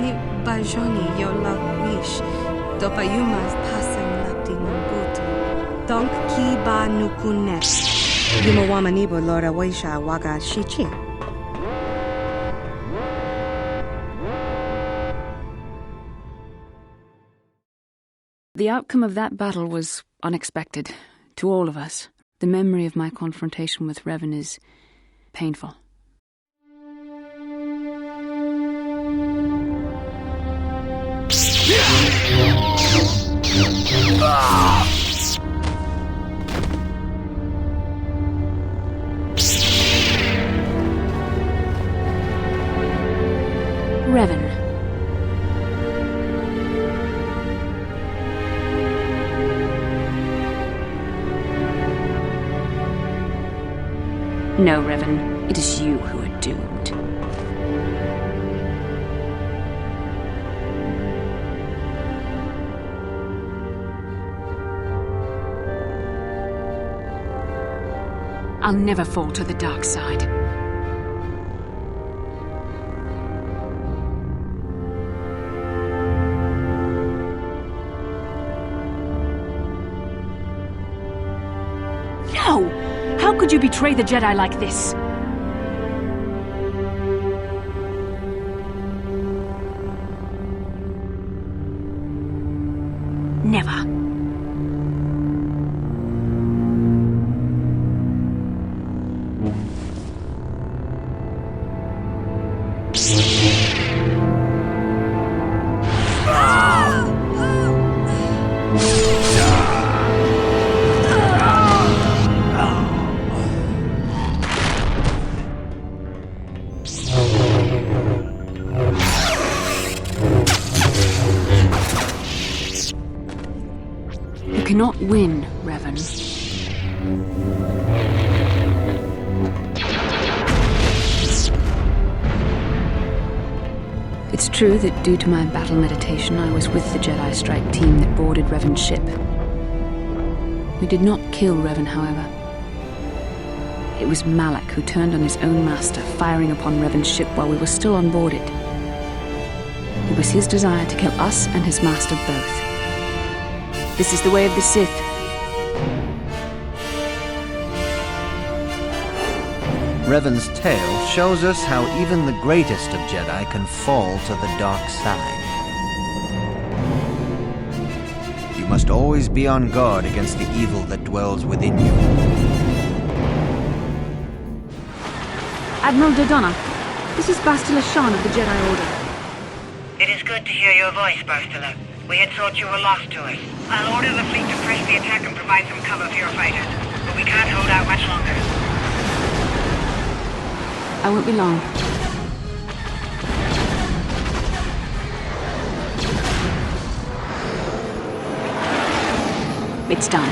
Speaker 2: Ni bajoni yo la wish. Dopayuma pasang lapti nubutu. Donk ki ba nukunek. Yumawamanibo lora waisha waga shichi.
Speaker 16: The outcome of that battle was unexpected to all of us. The memory of my confrontation with Revan is painful. Revan. No, Revan. It is you who are doomed. I'll never fall to the dark side. could you betray the Jedi like this? Never. You cannot win, Revan. It's true that due to my battle meditation, I was with the Jedi strike team that boarded Revan's ship. We did not kill Revan, however. It was Malak who turned on his own master, firing upon Revan's ship while we were still on board it. It was his desire to kill us and his master both. This is the way of the Sith.
Speaker 1: Revan's tale shows us how even the greatest of Jedi can fall to the dark side. You must always be on guard against the evil that dwells within you.
Speaker 16: Admiral Dodonna, this is Bastila Shan of the Jedi Order.
Speaker 17: It is good to hear your voice, Bastila. We had thought you were lost to us. I'll order the fleet to press the attack and provide some cover for your fighters. But we can't hold out much longer.
Speaker 16: I won't be long. It's done.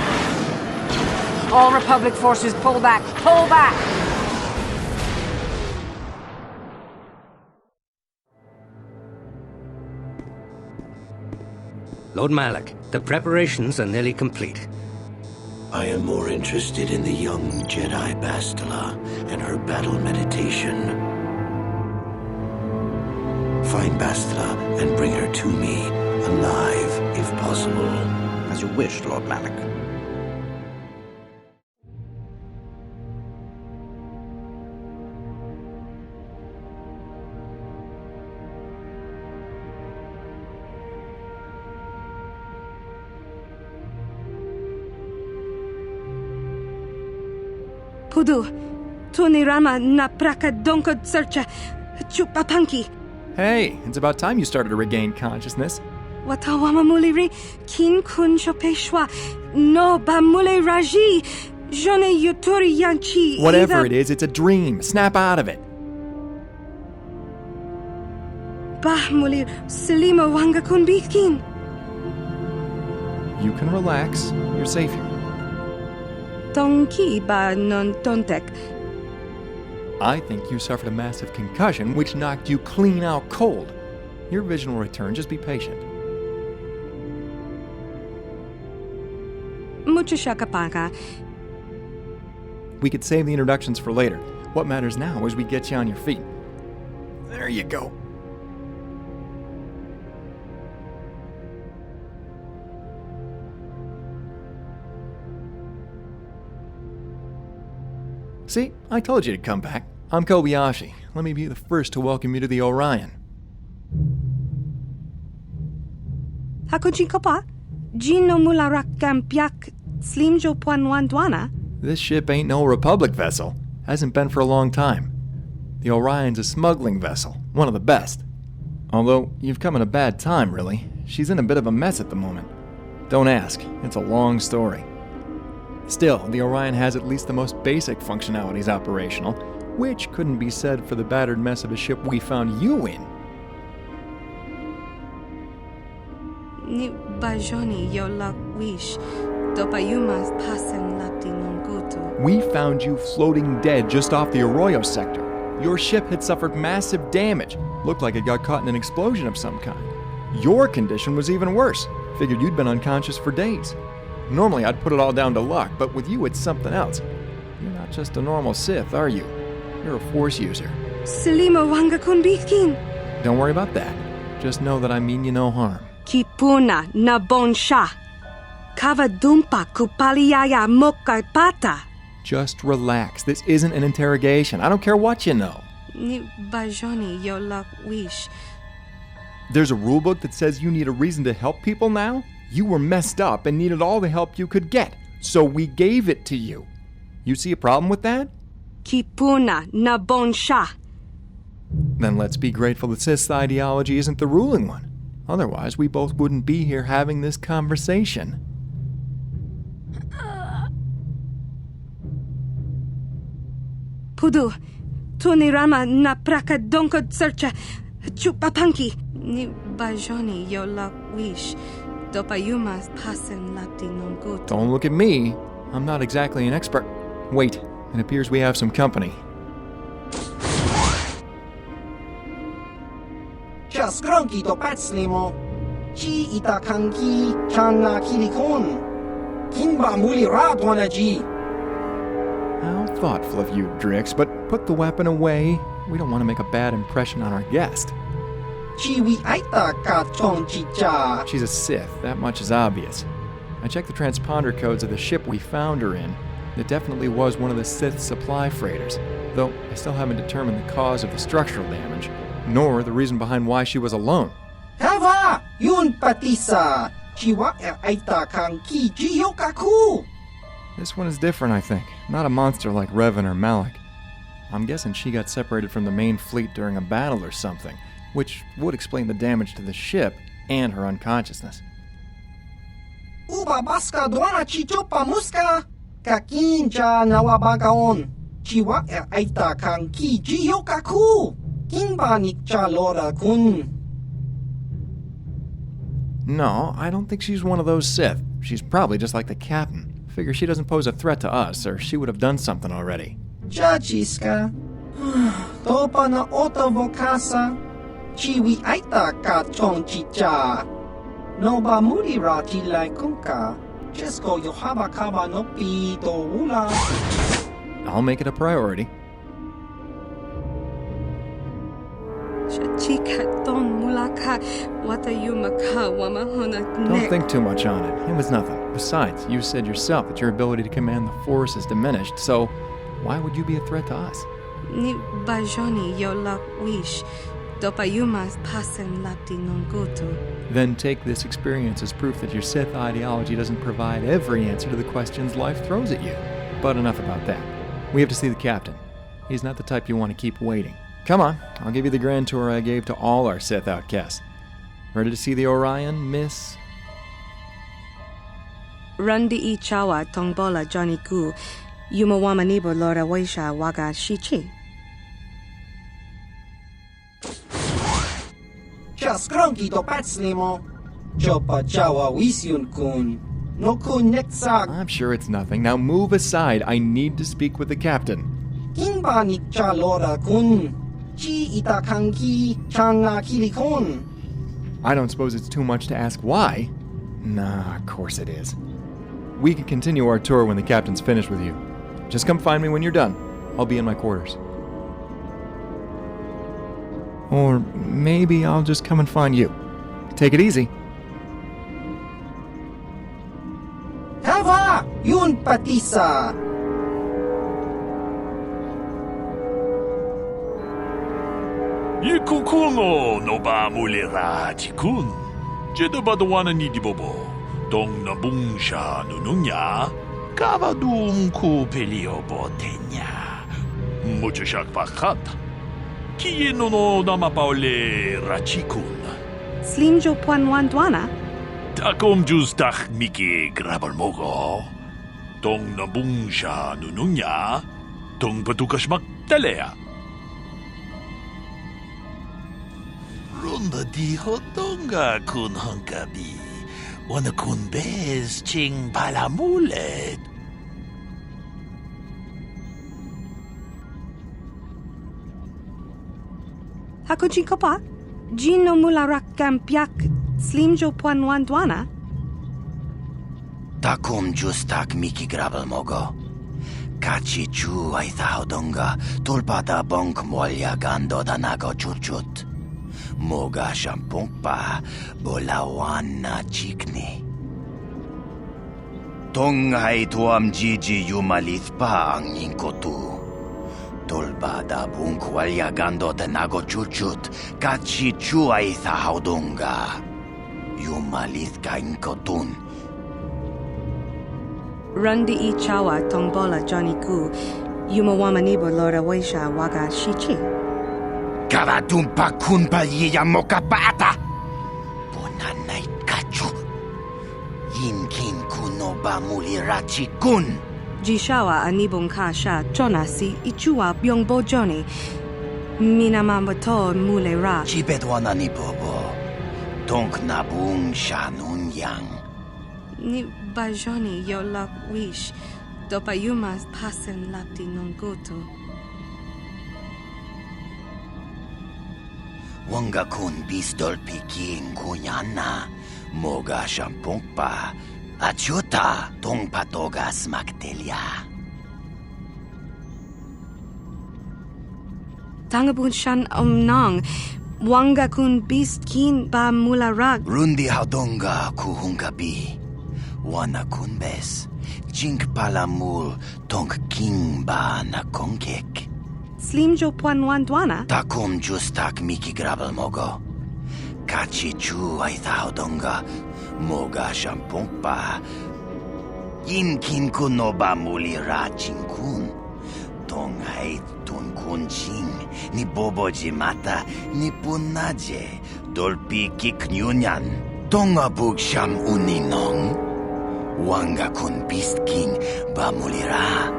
Speaker 14: All Republic forces, pull back! Pull back!
Speaker 18: Lord Malak, the preparations are nearly complete.
Speaker 5: I am more interested in the young Jedi Bastila and her battle meditation. Find Bastila and bring her to me, alive, if possible.
Speaker 1: As you wish, Lord Malak.
Speaker 2: Pudu, Tunirama na praka donko searcha, chupapanki.
Speaker 19: Hey, it's about time you started to regain consciousness.
Speaker 2: Watawama muliri, kin kun chopeshwa, no ba mule raji, jone yuturi yanchi.
Speaker 19: Whatever it is, it's a dream. Snap out of it.
Speaker 2: Bah mulir, selima wanga kun bitkin.
Speaker 19: You can relax. You're safe here.
Speaker 2: Tonki ba non tontek.
Speaker 19: I think you suffered a massive concussion, which knocked you clean out cold. Your vision will return. Just be patient.
Speaker 2: Mucho shakapaka.
Speaker 19: We could save the introductions for later. What matters now is we get you on your feet. There you go. See, I told you to come back. I'm Kobayashi. Let me be the first to welcome you to the Orion.
Speaker 2: Hakuji kopa, Jino mularak kampiak slimjo puanwandwana.
Speaker 19: This ship ain't no Republic vessel. Hasn't been for a long time. The Orion's a smuggling vessel, one of the best. Although, you've come in a bad time, really. She's in a bit of a mess at the moment. Don't ask, it's a long story. Still, the Orion has at least the most basic functionalities operational, which couldn't be said for the battered mess of a ship we found you in.
Speaker 2: Ni bajoni yo la wish, dopayumas pasen latinongutu.
Speaker 19: We found you floating dead just off the Arroyo sector. Your ship had suffered massive damage. Looked like it got caught in an explosion of some kind. Your condition was even worse. Figured you'd been unconscious for days. Normally I'd put it all down to luck, but with you it's something else. You're not just a normal Sith, are you? You're a Force user.
Speaker 2: Selima wanga kun bitkin.
Speaker 19: Don't worry about that. Just know that I mean you no harm.
Speaker 2: Kipuna na bonsha. Kava dumpa kupaliaya moka pata.
Speaker 19: Just relax. This isn't an interrogation. I don't care what you know.
Speaker 2: Ni bajoni yo lak wish.
Speaker 19: There's a rulebook that says you need a reason to help people now? You were messed up and needed all the help you could get, so we gave it to you. You see a problem with that?
Speaker 2: Kipuna na bonsha.
Speaker 19: Then let's be grateful that Sith's ideology isn't the ruling one. Otherwise, we both wouldn't be here having this conversation.
Speaker 2: Pudu, tunirama na praka donko searcha chupapanki. Ni bajoni yo lak wish. Dopayumas pasen lati nongutu.
Speaker 19: Don't look at me. I'm not exactly an expert. Wait, it appears we have some company.
Speaker 20: Chaskronki to patslimo. Chi itakanki changa kilikon. Kinba muli radwana ji.
Speaker 19: How thoughtful of you, Drix, but put the weapon away. We don't want to make a bad impression on our guest.
Speaker 20: Chiwi aita ka chong chicha.
Speaker 19: She's a Sith, that much is obvious. I checked the transponder codes of the ship we found her in. It definitely was one of the Sith supply freighters, though I still haven't determined the cause of the structural damage, nor the reason behind why she was alone.
Speaker 20: Hava! Yun patisa! Chiwa aita kang ki jiyokaku!
Speaker 19: This one is different, I think. Not a monster like Revan or Malak. I'm guessing she got separated from the main fleet during a battle or something, which would explain the damage to the ship and her unconsciousness.
Speaker 20: Uba baska dwana chichopa muska! Kakinja nawabagaon! Chiwa aita kang ki jiyokaku! Kinba nikcha lora kun!
Speaker 19: No, I don't think she's one of those Sith. She's probably just like the captain. Figure she doesn't pose a threat to us, or she would have done something already.
Speaker 20: Chachiska. Topa na ota vokasa. Chiwi aita ka chong chicha. No ba muri rati lai kunka. Chesko yohaba kaba no pi do ula.
Speaker 19: I'll make it a priority.
Speaker 2: Chika don mulaka watayumaka wamahona
Speaker 19: Don't think too much on it. It was nothing. Besides, you said yourself that your ability to command the Force is diminished, so why would you be a threat to us?
Speaker 2: Ni bajoni yo lak wish. Dopayumas pasen lati nongutu.
Speaker 19: Then take this experience as proof that your Sith ideology doesn't provide every answer to the questions life throws at you. But enough about that. We have to see the captain. He's not the type you want to keep waiting. Come on, I'll give you the grand tour I gave to all our Sith outcasts. Ready to see the Orion, Miss?
Speaker 2: Rundi ichawa tongbola Johnny Gu. Yumawamanibo lora waisha waga shichi.
Speaker 20: Chaskronki to patslimo. Chopa chawa wisyun kun. No kun neksak.
Speaker 19: I'm sure it's nothing. Now move aside. I need to speak with the captain.
Speaker 20: Kinba nikcha lora kun. Chi itakanki changa kilikon.
Speaker 19: I don't suppose it's too much to ask why. Nah, of course it is. We can continue our tour when the captain's finished with you. Just come find me when you're done. I'll be in my quarters. Or maybe I'll just come and find you. Take it easy.
Speaker 20: Hava! Yun patisa!
Speaker 15: Yikukuno no ba mulera tikun. Jeda badawana ni dibobo. Dong nabung sha nununya. Kavadum ku pelio botenya. Mucho shak pakat. Kiye no namapaole rachikun.
Speaker 2: Slimjo puanwandwana?
Speaker 15: Takom justach miki grabalmogo. Dong nabung sha nununya. Dong patukashmak talea.
Speaker 8: Runda di hotonga kun honkabi. Wana kun bez ching palamulet.
Speaker 2: Hakuchin kopa? Jino mularak kampiak slimjo puanwandwana?
Speaker 8: Takom justak miki grabalmogo. Kachi chu aitha hodonga. Tulpata bonk molya gando danago churchut. Moga shampungpa bolawana chikni. Tongay tuam jiji yumalit pa ang ingkotu. Tolbada bunkwalya gando tenago chuchut, kachi chuay thahaudunga. Yumalit ka ingkotun.
Speaker 2: Rundi I chawa tongbola Johnny Ku, yumawamanibo lora waisha waga shichi.
Speaker 8: Kavatumpa kunpa yiya mokapata. Bonanay kachu. Yinkin kuno ba mulirachi kun.
Speaker 2: Jishawa anibong kasha chonasi ichua byongbo Johnny. Minamamoto mule ra.
Speaker 8: Chibedwana ni bobo. Tonk nabung shanun yang.
Speaker 2: Ni ba Johnny yo lak wish. Dopa yumas pasen lapti nongoto.
Speaker 8: Wanga kun bisdol piking kunyana. Moga shampongpa. Achuta tong patogas magdelia.
Speaker 2: Tangabun shan omnang. Wanga kun bist kin ba mula rag.
Speaker 8: Rundi haudonga kuhungabi. Wana kun bes. Jink palamul tong king ba na kongkek.
Speaker 2: Slimjo puanwandwana.
Speaker 8: Takum justak miki grabel mogo. Kachi chu ay haudonga. Moga shampongpa. Yinkin kuno ba muli ra chinkun. Tong ay tun kun ching. Ni bobo jimata. Ni punaje. Dolpi kiknyunyan. Tonga bug sham uninong. Wanga kun beast king ba muli ra.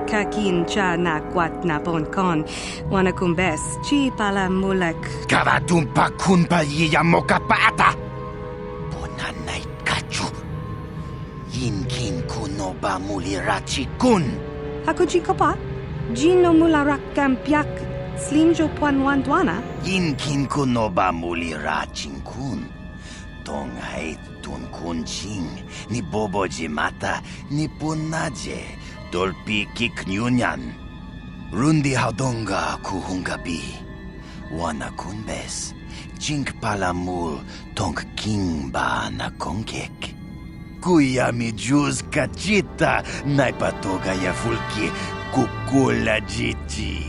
Speaker 2: Kakin cha na kwat na bonkon. Wana kumbes. Chi pala mulak.
Speaker 8: Kavatumpa kunpa yiya mokapata. Bonanay kachu. Yinkin kuno ba mulirachi kun.
Speaker 2: Hakuji kopa? Jino mularak kampiak. Slimjo puanwandwana.
Speaker 8: Yinkin kuno ba mulirachi kun. Tong ay tun kun ching. Ni bobo jimata. Ni punaje. Dolpi kiknyunyan. Rundi haudonga kuhungabi. Wana kunbes. Jink palamul tong king ba na kongkek. Kuya mi juz kachita. Naipatoga ya fulki kukula jiti.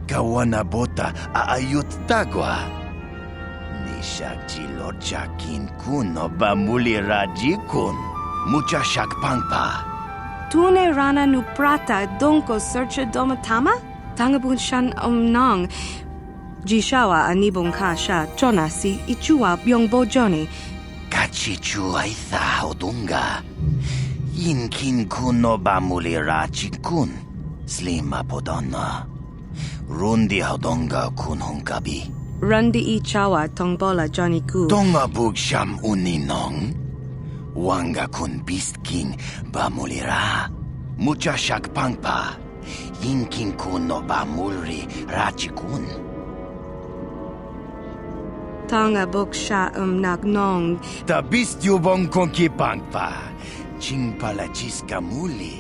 Speaker 8: Kawana bota aayut tagwa. Nishak jilocha kin kuno ba mulira jikun. Mucha shak pangpa.
Speaker 2: Tune rana nu prata donko searcha domatama? Tangabun shan omnang. Jishawa anibong kasha chonasi ichua byongbo Johnny.
Speaker 8: Kachi chua itha haudunga. Yinkin kuno ba mulira chikun. Slima podonna. Rundi haudonga kun hunkabi.
Speaker 2: Rundi ichawa tongbola Johnny Ku.
Speaker 8: Tonga bug sham uninong. Wanga kun beast king ba mulira. Mucha shak pangpa. Yinkin kuno ba mulri rachikun.
Speaker 2: Tanga boksha nagnong.
Speaker 8: Ta beast yubong konki pangpa. Ching pala chiska muli.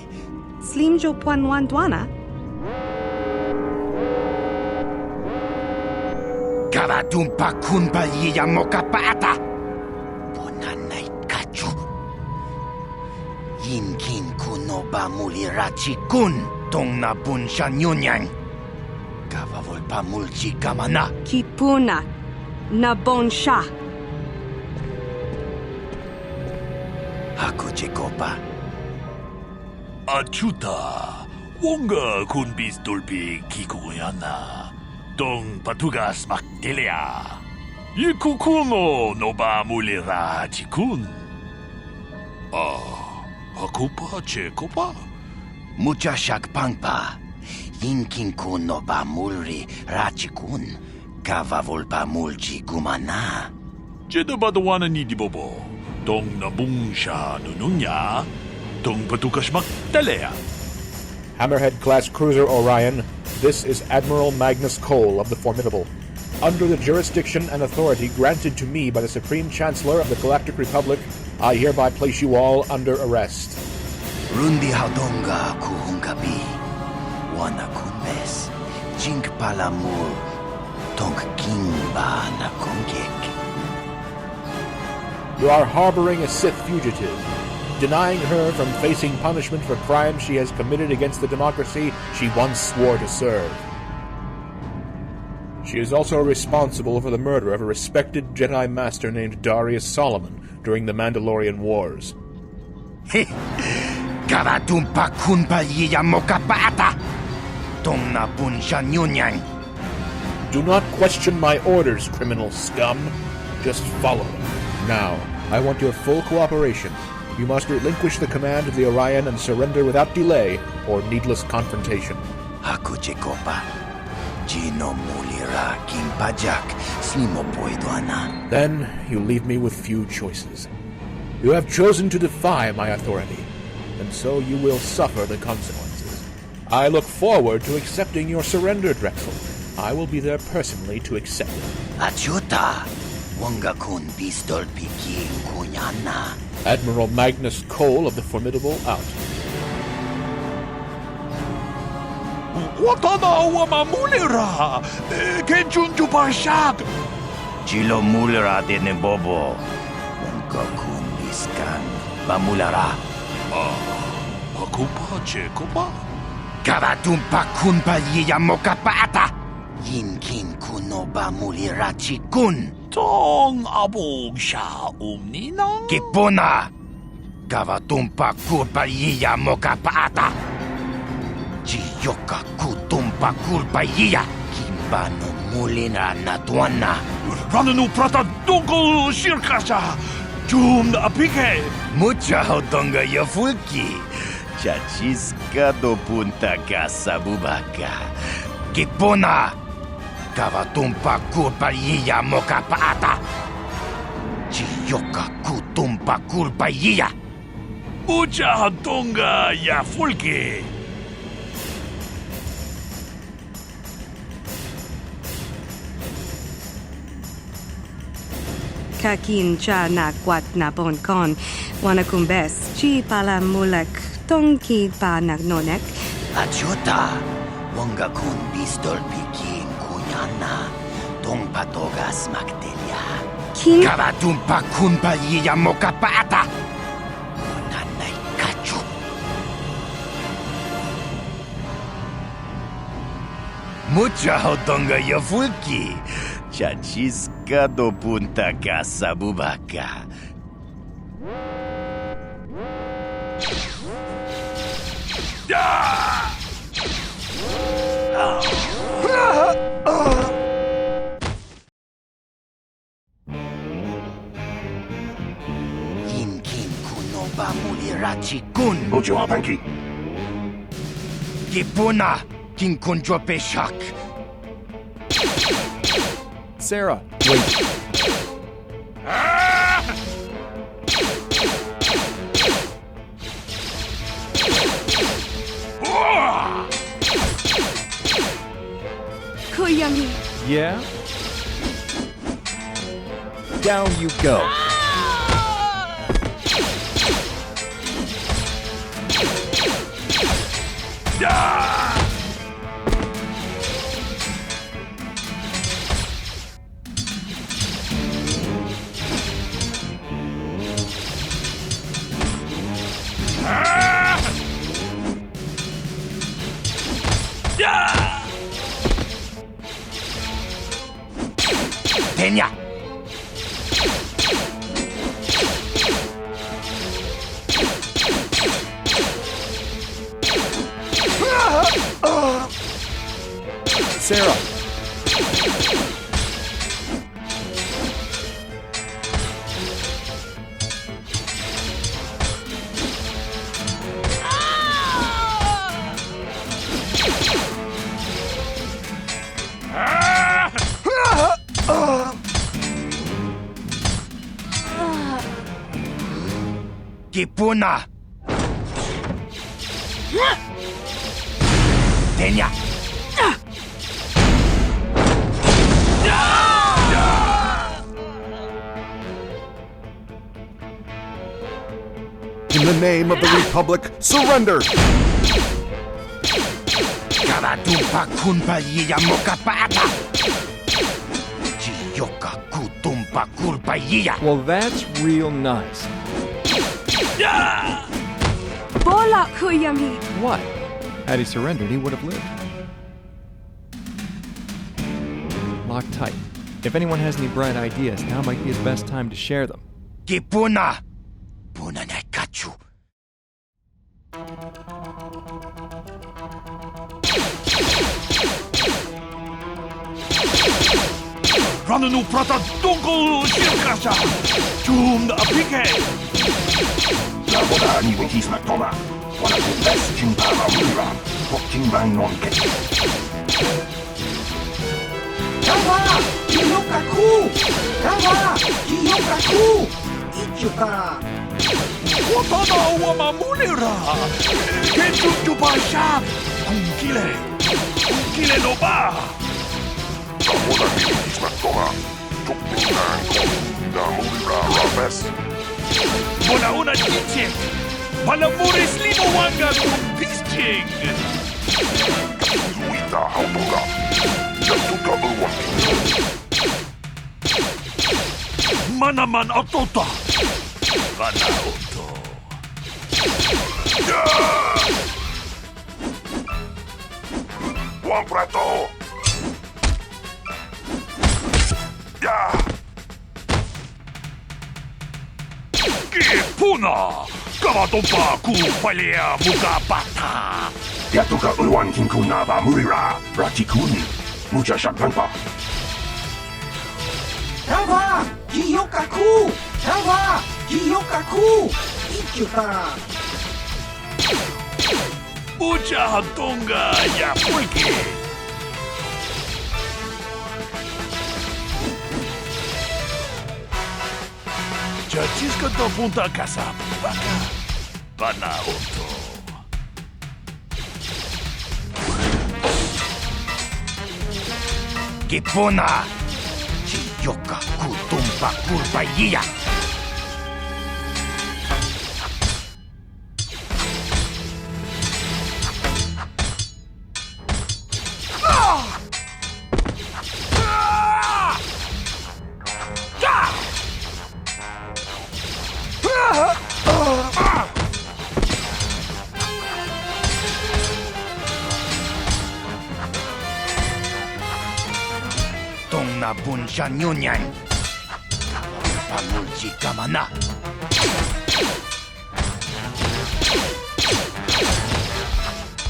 Speaker 2: Slimjo puanwandwana.
Speaker 8: Kavatumpa kunpa yiya mokapata. Bonanay kachu. Yinkin kuno ba mulirachi kun. Tong na bunsha nyunyang. Kavavolpa mulchi kamana.
Speaker 2: Kipuna. Na bonsha.
Speaker 8: Ako chekopa.
Speaker 15: Achuta. Wonga kun bistulpi kikuyana. Tong patugas magdelia. Yikukuno no ba mulira chikun. Hakupa chekopa.
Speaker 8: Mucha shak pangpa. Yinkin kuno ba mulri rachikun. Kavavolpa mulchi gumana.
Speaker 15: Jeda badawana ni di bobo. Tong nabung siya nununya. Tong patugas magdelia.
Speaker 6: Hammerhead-class cruiser Orion, this is Admiral Magnus Cole of the Formidable. Under the jurisdiction and authority granted to me by the Supreme Chancellor of the Galactic Republic, I hereby place you all under arrest.
Speaker 8: Rundi haudonga kuhungabi. Wana kunbes. Jink palamul. Tong king ba na kongkek.
Speaker 6: You are harboring a Sith fugitive. denying her from facing punishment for crimes she has committed against the democracy she once swore to serve. She is also responsible for the murder of a respected Jedi Master named Darius Solomon during the Mandalorian Wars.
Speaker 8: Kavatumpa kunpa yiya mokapata! Tongna punsha nyunyang!
Speaker 6: Do not question my orders, criminal scum. Just follow them. Now, I want your full cooperation. You must relinquish the command of the Orion and surrender without delay or needless confrontation.
Speaker 8: Hakuchekopa. Gino mulira kimpajak slimopoiduana.
Speaker 6: Then you leave me with few choices. You have chosen to defy my authority, and so you will suffer the consequences. I look forward to accepting your surrender, Drexel. I will be there personally to accept it.
Speaker 8: Achuta! Wangakun pistol piki kunyana.
Speaker 6: Admiral Magnus Cole of the Formidable out.
Speaker 13: Watana wamamulira! Kenjunju Barshad!
Speaker 8: Chilo mulira de nebobo. Wangakun biskan. Bamulara.
Speaker 15: Pakupa chekopa?
Speaker 8: Kavatumpa kunpa yiya mokapata! Yinkin kuno bamulira chikun.
Speaker 15: Tong abog siya umninang?
Speaker 8: Kipuna! Kavatumpa kurpa yiya mokapata! Chiyoka kutumpa kurpa yiya! Kimbano mulina natuana!
Speaker 13: Rananu prata dungol shirkasha! Jum na apike!
Speaker 8: Mucha hotonga yafulki! Chachiska do punta kasabubaka! Kipuna! Kavatumpa kurpa yiya mokapata! Chiyoka kutumpa kurpa yiya!
Speaker 13: Mucha hatonga ya fulki!
Speaker 2: Kakin cha na kwat na bon kon wanakumbes chi pala mulek tongki pa nagnonek.
Speaker 8: Achuta! Wangakun pistol piki kunyana. Tong patogas magdelia.
Speaker 2: Kin?
Speaker 8: Kavatumpa kunpa yiya mokapata! Monanay kachu. Mucha hotonga yafulki. Chachiska do punta casa bubaka. Yinkin kuno bamulirachi kun.
Speaker 4: Mucho Panky.
Speaker 8: Kipuna kinkunjo peshak.
Speaker 19: Sarah, wait.
Speaker 2: Koyami.
Speaker 19: Yeah? Down you go.
Speaker 8: Tenya!
Speaker 19: Sarah.
Speaker 8: Kipuna! Tenya!
Speaker 7: In the name of the Republic, surrender!
Speaker 8: Kavatumpa kunpa yiya mokapata! Chiyoka kutumpa kurpa yiya!
Speaker 19: Well, that's real nice.
Speaker 2: Bola Kuyami!
Speaker 19: What? Had he surrendered, he would have lived. Lock tight. If anyone has any bright ideas, now might be his best time to share them.
Speaker 8: Kipuna! Puna na kachu.
Speaker 13: Ranunu prata dongol shirkasha. Tum na apike.
Speaker 21: Laboda ni winkis maktoma. Wana kubes chimpama rura. Pok chimbang non ke.
Speaker 20: Kawa! Kiyokaku! Kawa! Kiyokaku! Ichuka!
Speaker 13: Watana wa mamulera. Kenju jubasha. Kunkile. Kunkile no ba.
Speaker 21: Laboda ni winkis maktoma. Tok chimbang na mulira rabes.
Speaker 13: Bona una chiche. Palamuris limawanga kung pisting.
Speaker 21: Zuita hautoga. Jatuka uwan.
Speaker 13: Manaman atota. Kana oto.
Speaker 21: Juan Prato.
Speaker 13: Kipuna! Kamatompa ku palea muka bata!
Speaker 21: Yatuka uwan kinkuna ba murira. Rachikun. Mucha shakpanpa.
Speaker 20: Kawa! Kiyokaku! Kawa! Kiyokaku! Ichuka!
Speaker 13: Mucha hatonga ya pulque! Chachisca to punta casa baka. Bana oto.
Speaker 8: Kipuna! Chiyoka kutumpa kurpaiya. Na bunsha nyunyan. Pamulji kamana.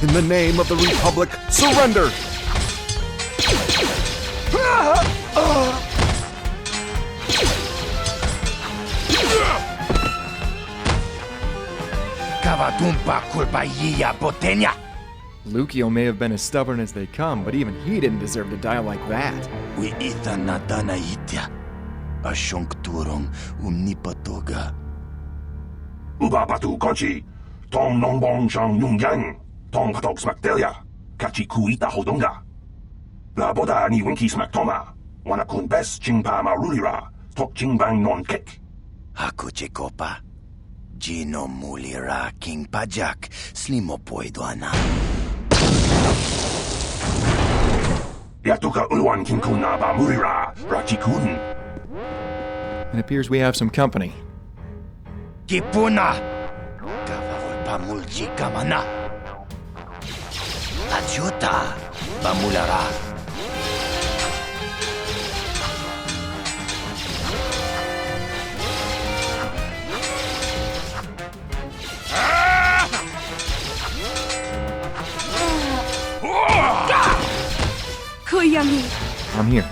Speaker 7: In the name of the Republic, surrender!
Speaker 8: Kavatumpa kulpaiya botenya.
Speaker 19: Lucio may have been as stubborn as they come, but even he didn't deserve to die like that.
Speaker 8: We ita natana itya. Ashonkturong umnipatoga.
Speaker 21: Ubapatu kochi. Tong nongbong shang yungyang. Tong katok smaktelia. Kachi kuita hodonga. Laboda ni winki smaktoma. Wana kun bes chingpa marulira. Tok chingbang non kek.
Speaker 8: Haku chekopa. Gino mulira king pajak. Slimo poidoana.
Speaker 21: Yatuka ulwan kinkuna ba murira. Rachikun.
Speaker 19: It appears we have some company.
Speaker 8: Kipuna! Kavavol pamulji kamana. Ajuta! Bamulara.
Speaker 2: Kuyami!
Speaker 19: I'm here.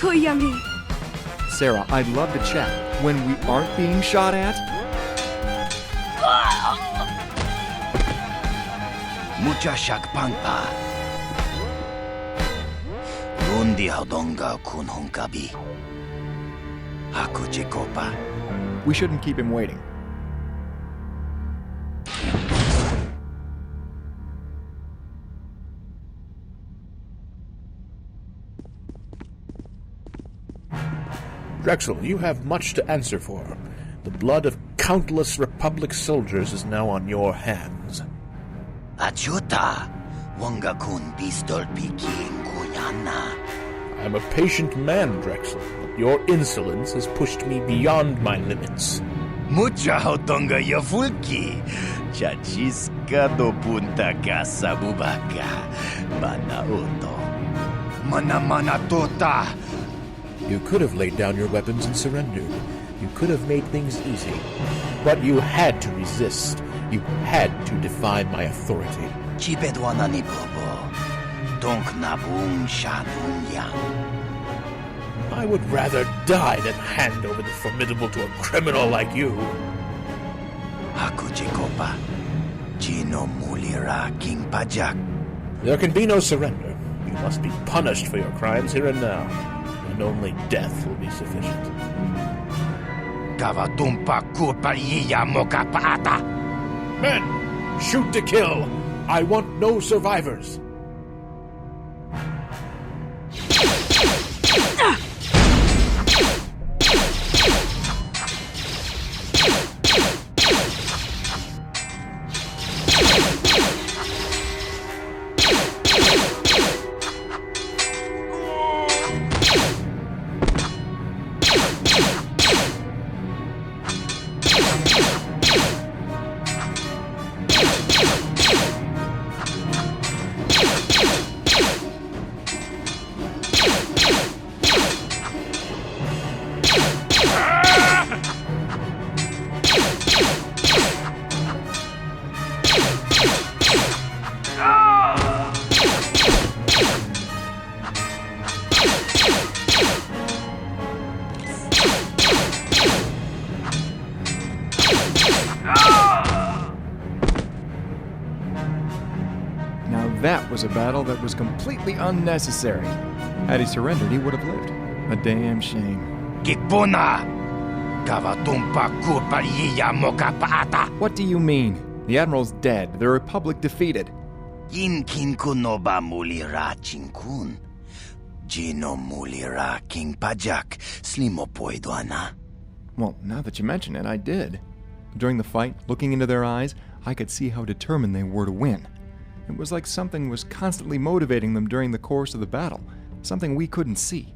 Speaker 2: Kuyami!
Speaker 19: Sarah, I'd love to chat when we aren't being shot at.
Speaker 8: Mucha shakpangpa. Rundi haudonga kun honkabi. Haku chekopa.
Speaker 19: We shouldn't keep him waiting.
Speaker 6: Drexel, you have much to answer for. The blood of countless Republic soldiers is now on your hands.
Speaker 8: Achuta, wanga kun pistol piking kuyana.
Speaker 6: I'm a patient man, Drexel, but your insolence has pushed me beyond my limits.
Speaker 8: Mucha haudonga yafulki. Chachiska do punta casa bubaka. Banauto. Mana tota.
Speaker 6: You could have laid down your weapons and surrendered. You could have made things easy. But you had to resist. You had to defy my authority.
Speaker 8: Chibedwana ni bobo. Donk nabung shanung yang.
Speaker 6: I would rather die than hand over the formidable to a criminal like you.
Speaker 8: Haku chekopa. Chino mulira king pajak.
Speaker 6: There can be no surrender. You must be punished for your crimes here and now. And only death will be sufficient.
Speaker 8: Kavatumpa kupa iya mokapaata.
Speaker 6: Men, shoot to kill. I want no survivors.
Speaker 19: That was a battle that was completely unnecessary. Had he surrendered, he would have lived. A damn shame.
Speaker 8: Kipuna! Kavatumpa kupa iya mokapaata.
Speaker 19: What do you mean? The Admiral's dead. The Republic defeated.
Speaker 8: Yinkin kunoba mulira chinkun. Jino mulira king pajak. Slimopoidwana.
Speaker 19: Well, now that you mention it, I did. During the fight, looking into their eyes, I could see how determined they were to win. It was like something was constantly motivating them during the course of the battle, something we couldn't see.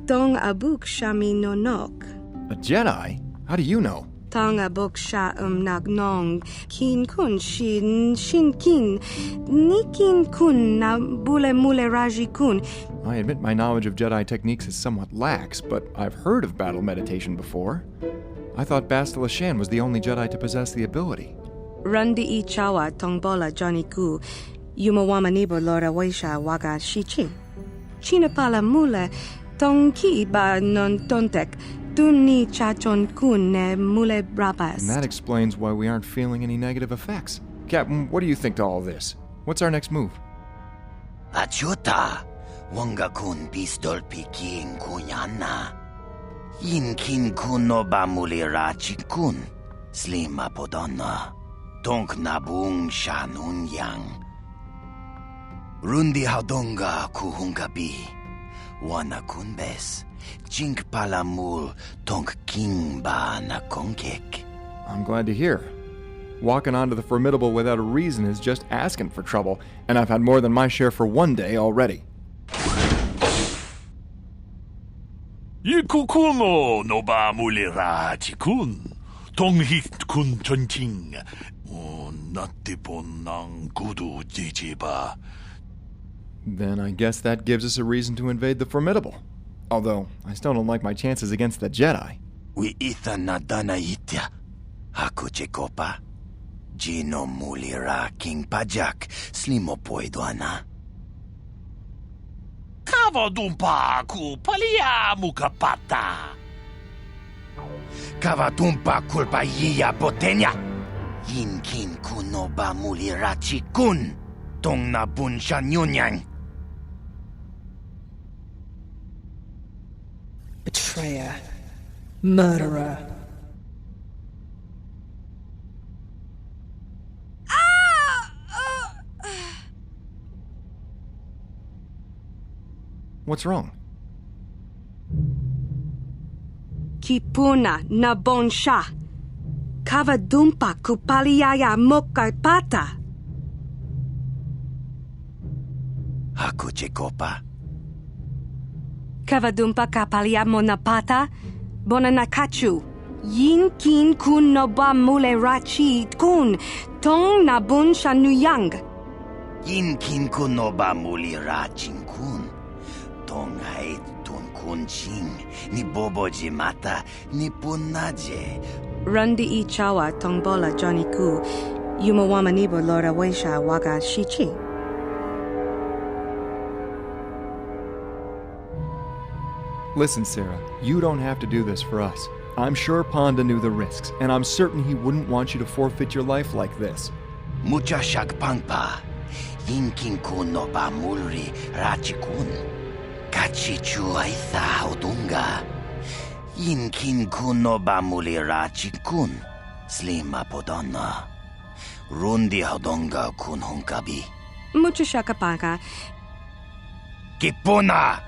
Speaker 2: Tong abuk shami nonok.
Speaker 19: A Jedi? How do you know?
Speaker 2: Tong abuk sha nagnong. Kin kun shin kin. Nikin kun na bule mule raji kun.
Speaker 19: I admit my knowledge of Jedi techniques is somewhat lax, but I've heard of battle meditation before. I thought Bastila Shan was the only Jedi to possess the ability.
Speaker 2: Rundi I chawa tongbola Johnny Ku. Yumawama nibo lora waisha waga shichi. Chinapala mule tong ki ba non tontek. Dunni chachon kun ne mule brapas.
Speaker 19: And that explains why we aren't feeling any negative effects. Captain, what do you think to all this? What's our next move?
Speaker 8: Achuta! Wanga kun pistol piking kuyana. Yinkin kuno ba mulira chikun. Slima podonna. Tonk nabung shanun yang. Rundi haudonga kuhungabi. Wana kunbes. Jink palamul tonk king ba na konkek.
Speaker 19: I'm glad to hear. Walking onto the Formidable without a reason is just asking for trouble, and I've had more than my share for one day already.
Speaker 15: Yikukuno no ba mulira chikun. Tonghit kun chonching. Natipon nang kudu jijiba.
Speaker 19: Then I guess that gives us a reason to invade the Formidable. Although, I still don't like my chances against the Jedi.
Speaker 8: We itha nadana itya. Haku chekopa. Jino mulira king pajak. Slimopoidwana.
Speaker 15: Kavadumpa ku palia mukapata.
Speaker 8: Kavatumpa kulpa iya potenya. Yinkin kuno ba mulira chikun. Tong na bunsha nyunyang.
Speaker 3: Betrayer. Murderer.
Speaker 19: What's wrong?
Speaker 2: Kipuna na bonsha. Kavadumpa kupaliaya mokapata.
Speaker 8: Haku Chekopa.
Speaker 2: Kavadumpa kapalia monapata. Bonanakachu. Yin kin kun noba mule rachi kun. Tong na bonsha nuyang.
Speaker 8: Yin kin kun noba muli rachin kun. Tong hait tun kun ching. Ni bobo jimata. Ni punaje.
Speaker 2: Rundi I chawa tongbola Johnny Ku. Yumawamanibo Lora Weisha waga shichi.
Speaker 19: Listen, Sarah, you don't have to do this for us. I'm sure Ponda knew the risks, and I'm certain he wouldn't want you to forfeit your life like this.
Speaker 8: Mucha shagpangpa. Yinkin kun no ba mulri rachikun. Kachichu aitha odunga. Yinkin kun no ba muli rachikun. Slima podonna. Rundi hodonga kun hunkabi.
Speaker 2: Mucho shakapaka.
Speaker 8: Kipuna!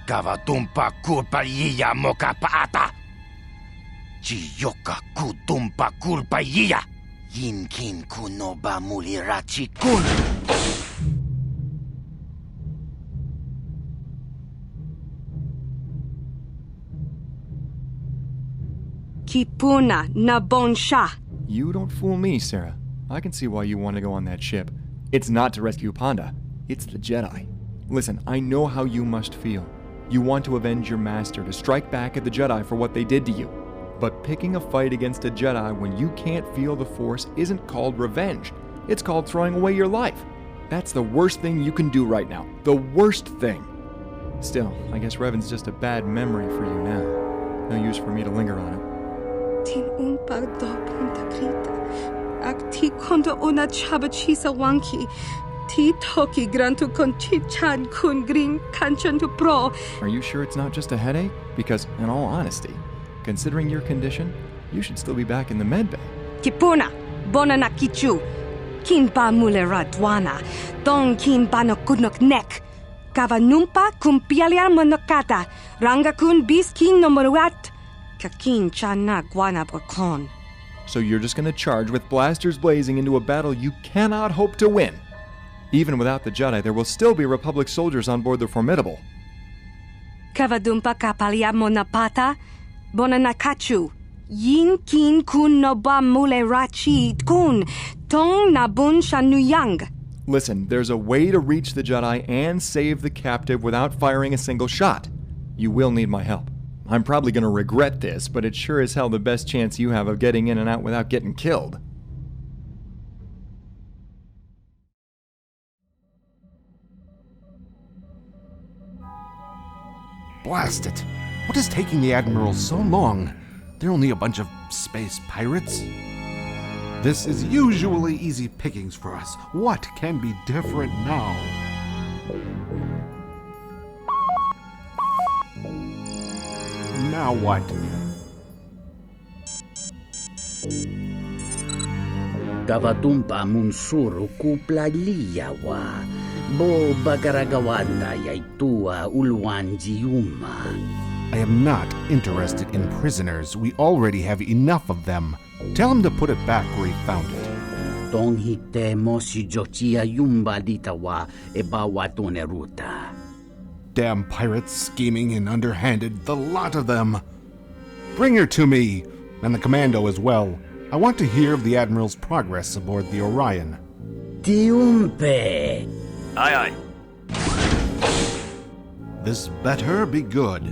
Speaker 8: Kavatumpa kulpayiya mokapaata. Chiyoka kutumpa kulpayiya. Yinkin kuno ba mulirachi kun.
Speaker 2: Kipuna na bonsha.
Speaker 19: You don't fool me, Sarah. I can see why you want to go on that ship. It's not to rescue Ponda. It's the Jedi. Listen, I know how you must feel. You want to avenge your master, to strike back at the Jedi for what they did to you. But picking a fight against a Jedi when you can't feel the Force isn't called revenge. It's called throwing away your life. That's the worst thing you can do right now. The worst thing. Still, I guess Revan's just a bad memory for you now. No use for me to linger on it.
Speaker 2: Tin umpa do punta krita. Ak ti kondo una chabachisa wanki. Ti toki grantu con chichan kun green kanchan to pro.
Speaker 19: Are you sure it's not just a headache? Because, in all honesty, considering your condition, you should still be back in the med bay.
Speaker 2: Kipuna, bona na kichu. Kin ba mulera dwana. Dong kin ba no kudnok nek. Kavanumpa kumpialia monokata. Ranga kun bis kin no moruat. Kakin chana guana brakon.
Speaker 19: So you're just gonna charge with blasters blazing into a battle you cannot hope to win. Even without the Jedi, there will still be Republic soldiers on board the Formidable.
Speaker 2: Kavadumpa kapalia monapata. Bonanakachu. Yin kin kun noba mule rachi kun. Tong nabun shanuyang.
Speaker 19: Listen, there's a way to reach the Jedi and save the captive without firing a single shot. You will need my help. I'm probably gonna regret this, but it's sure as hell the best chance you have of getting in and out without getting killed.
Speaker 7: Blast it! What is taking the Admiral so long? They're only a bunch of space pirates. This is usually easy pickings for us. What can be different now? Now what?
Speaker 22: Kavatumpa munsuru kuplaliyawa. Bo bagaragawanda yaitua ulwanjiuma.
Speaker 7: I am not interested in prisoners. We already have enough of them. Tell him to put it back where he found it.
Speaker 22: Tong hite mosi jochia yumba ditawa e bawatone ruta.
Speaker 7: Damn pirates, scheming and underhanded, the lot of them. Bring her to me, and the commando as well. I want to hear of the Admiral's progress aboard the Orion.
Speaker 22: Tiumpe.
Speaker 8: Aye, aye.
Speaker 7: This better be good.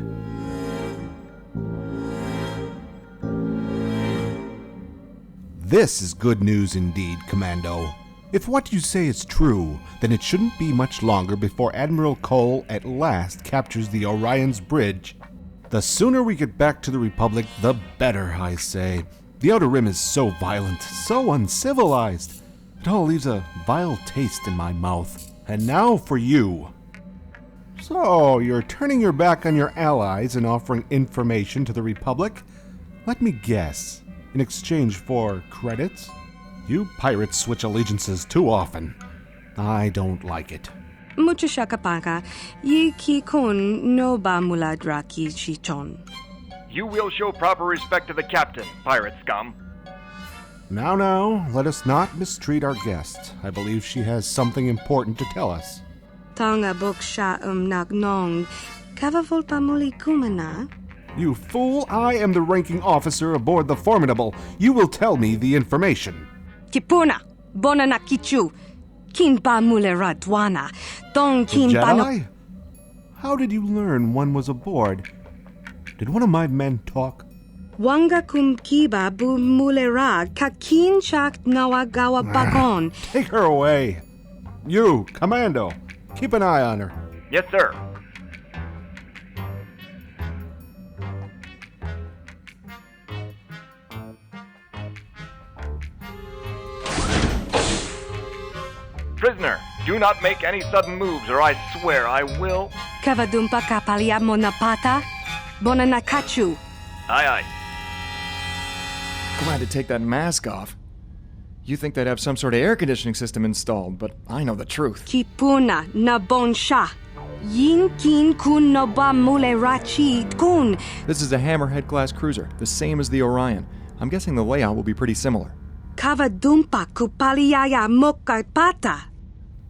Speaker 7: This is good news indeed, Commando. If what you say is true, then it shouldn't be much longer before Admiral Cole at last captures the Orion's bridge. The sooner we get back to the Republic, the better, I say. The Outer Rim is so violent, so uncivilized. It all leaves a vile taste in my mouth. And now for you. So, you're turning your back on your allies and offering information to the Republic? Let me guess. In exchange for credits? You pirates switch allegiances too often. I don't like it.
Speaker 2: Mucho shakapaka, yi ki kun no ba muladra ki chichon.
Speaker 9: You will show proper respect to the captain, pirate scum.
Speaker 7: Now, let us not mistreat our guest. I believe she has something important to tell us.
Speaker 2: Tonga bok sha nagnong, kava volpa muli kumana.
Speaker 7: You fool! I am the ranking officer aboard the Formidable. You will tell me the information.
Speaker 2: Kipuna, bonana kichu, kin ba mule radwana, tong kin
Speaker 7: The
Speaker 2: ba no.
Speaker 7: Jedi? How did you learn one was aboard? Did one of my men talk?
Speaker 2: Wanga kum kiba bu mulera kakin chak nawagawa bakon.
Speaker 7: Take her away. You, Commando, keep an eye on her.
Speaker 9: Yes, sir. Prisoner, do not make any sudden moves or I swear I will.
Speaker 2: Kavadumpa kapalia monapata, bonana kachu.
Speaker 9: Aye, aye.
Speaker 19: Glad to take that mask off. You think they'd have some sort of air conditioning system installed, but I know the truth.
Speaker 2: Kipuna na bonsha. Yin kin kun no ba mule rachi kun.
Speaker 19: This is a Hammerhead-class cruiser, the same as the Orion. I'm guessing the layout will be pretty similar.
Speaker 2: Kavadumpa kupaliaya mokapata.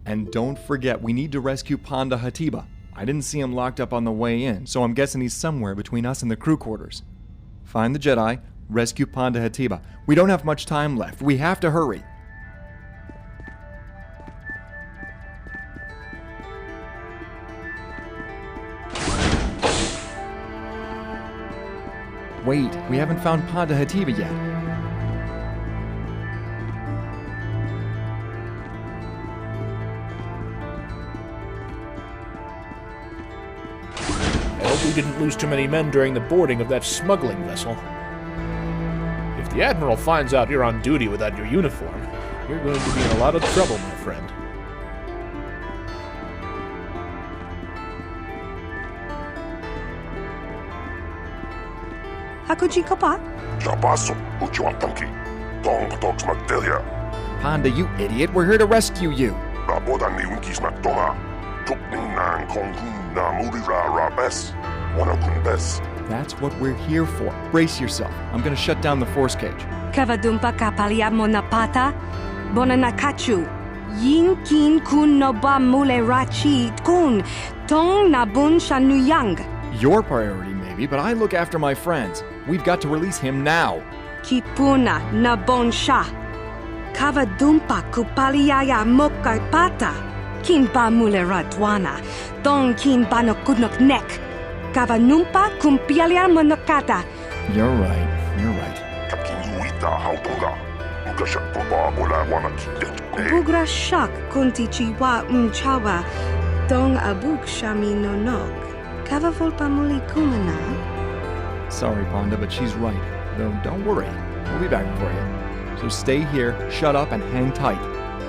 Speaker 19: And don't forget, we need to rescue Ponda Hatiba. I didn't see him locked up on the way in, so I'm guessing he's somewhere between us and the crew quarters. Find the Jedi, rescue Ponda Hatiba. We don't have much time left. We have to hurry. Wait, we haven't found Ponda Hatiba yet.
Speaker 6: I hope we didn't lose too many men during the boarding of that smuggling vessel. If the Admiral finds out you're on duty without your uniform, you're going to be in a lot of trouble, my friend.
Speaker 2: Hakuji kopa?
Speaker 21: Jabaso, Uchuantanki, Dong Dogs Magdelia,
Speaker 19: Ponda, you idiot, we're here to rescue you.
Speaker 21: Raboda ni Winkis Magdoma, Tukning Nan Kongun na Murira Rabes, Wanakun Bes.
Speaker 19: That's what we're here for. Brace yourself. I'm gonna shut down the force cage.
Speaker 2: Kavadumpa kapalia monapata, bonana kachu. Yin kin kun no ba mule rachi kun. Tong na bun shanuyang.
Speaker 19: Your priority, maybe, but I look after my friends. We've got to release him now.
Speaker 2: Kipuna na bonsha. Kavadumpa kupaliaya mokapata. Kin ba mule radwana. Tong kin ba no kudnok nek. Kavanumpa kumpialia monokata.
Speaker 19: You're right.
Speaker 21: Kapkinuita Hautonga, Ukashat Toba Bola Wanaki.
Speaker 2: Bugra shak kunti chiwa umchawa. Dong abuk shami no nok. Kava volpa muli kumana.
Speaker 19: Sorry, Ponda, but she's right. Though, don't worry. We'll be back for you. So stay here, shut up, and hang tight.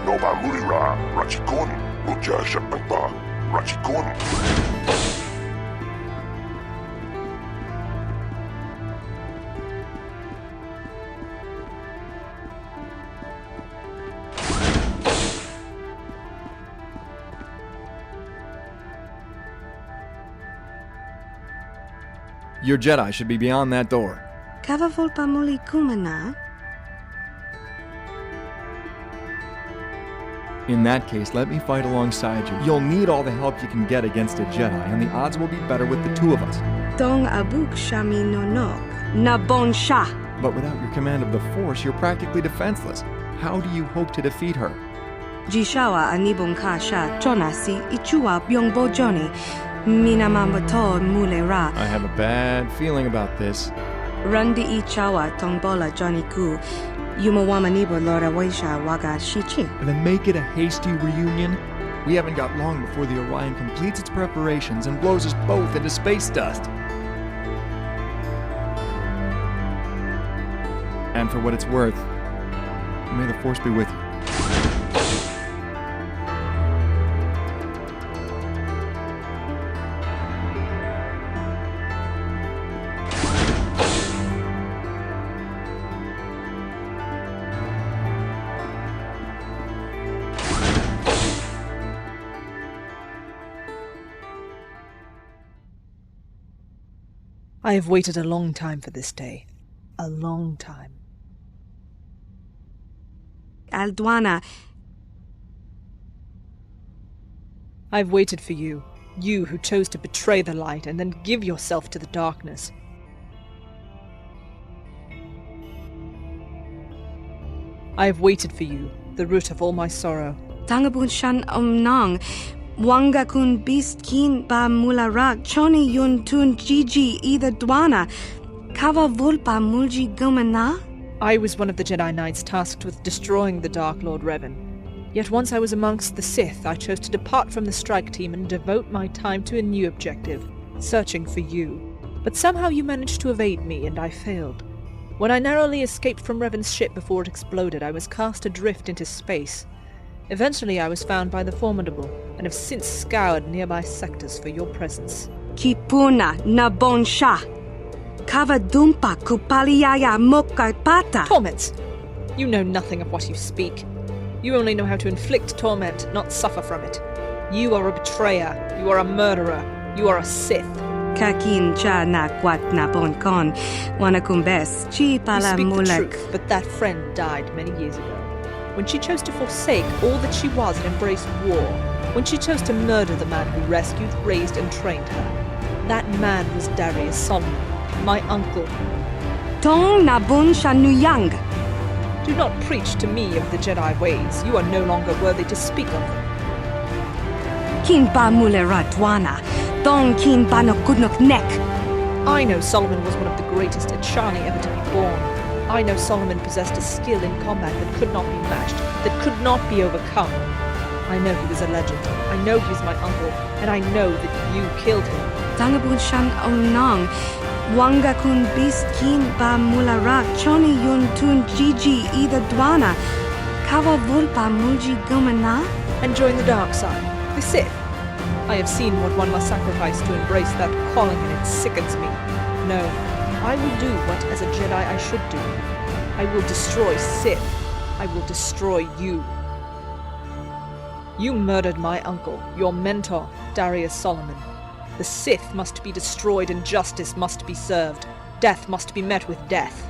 Speaker 21: Noba Murira, Rachikun, Uja Shapangpa, Rachikun.
Speaker 19: Your Jedi should be beyond that door.
Speaker 2: Kava volpa muli kumana.
Speaker 19: In that case, let me fight alongside you. You'll need all the help you can get against a Jedi, and the odds will be better with the two of us.
Speaker 2: Dong abuk shami no nok. Na bonsha.
Speaker 19: But without your command of the Force, you're practically defenseless. How do you hope to defeat her?
Speaker 2: Jishawa anibong kasha chonasi ichua byongbo joni. Minamamato mulera.
Speaker 19: I have a bad feeling about this.
Speaker 2: Rundi ichawa tongbola Johnny Ku. Yumawama nibo lora waisha waga shichi.
Speaker 19: Then make it a hasty reunion. We haven't got long before the Orion completes its preparations and blows us both into space dust. And for what it's worth, may the Force be with you.
Speaker 3: I have waited a long time for this day. A long time.
Speaker 2: Alduana.
Speaker 3: I've waited for you. You who chose to betray the light and then give yourself to the darkness. I have waited for you, the root of all my sorrow.
Speaker 2: Tangabun shan nang. Wanga kun bist kin ba mularak. Choni yun tun Gigi either Dwana. Kava vulpa mulji gumana?
Speaker 3: I was one of the Jedi Knights tasked with destroying the Dark Lord Revan. Yet once I was amongst the Sith, I chose to depart from the strike team and devote my time to a new objective, searching for you. But somehow you managed to evade me, and I failed. When I narrowly escaped from Revan's ship before it exploded, I was cast adrift into space. Eventually I was found by the Formidable, and have since scoured nearby sectors for your presence.
Speaker 2: Kipuna na bonsha. Kava dumpa kupaliaya mokapata.
Speaker 3: Torments! You know nothing of what you speak. You only know how to inflict torment, not suffer from it. You are a betrayer. You are a murderer. You are a Sith.
Speaker 2: Kakin cha na kwat na bonkon. Wanakumbes chi pala
Speaker 3: You speak the
Speaker 2: mulek.
Speaker 3: truth, but that friend died many years ago. When she chose to forsake all that she was and embrace war. When she chose to murder the man who rescued, raised, and trained her. That man was Darius Solomon, my uncle.
Speaker 2: Tong na bun shanuyang.
Speaker 3: Do not preach to me of the Jedi ways. You are no longer worthy to speak of them.
Speaker 2: Kin ba mulera Dwana. Dong kin ba no kudnok nek.
Speaker 3: I know Solomon was one of the greatest Achani ever to be born. I know Solomon possessed a skill in combat that could not be matched, that could not be overcome. I know he was a legend. I know he was my uncle, and I know that you killed him.
Speaker 2: Tangabun shan nang. Wanga kun bist kin ba mularak. Choni yun tun Gigi either Dwana. Kava vulpa mulji gumana.
Speaker 3: And join the dark side, the Sith. I have seen what one must sacrifice to embrace that calling, and it sickens me. No, I will do what as a Jedi I should do. I will destroy Sith. I will destroy you. You murdered my uncle, your mentor, Darius Solomon. The Sith must be destroyed and justice must be served. Death must be met with death.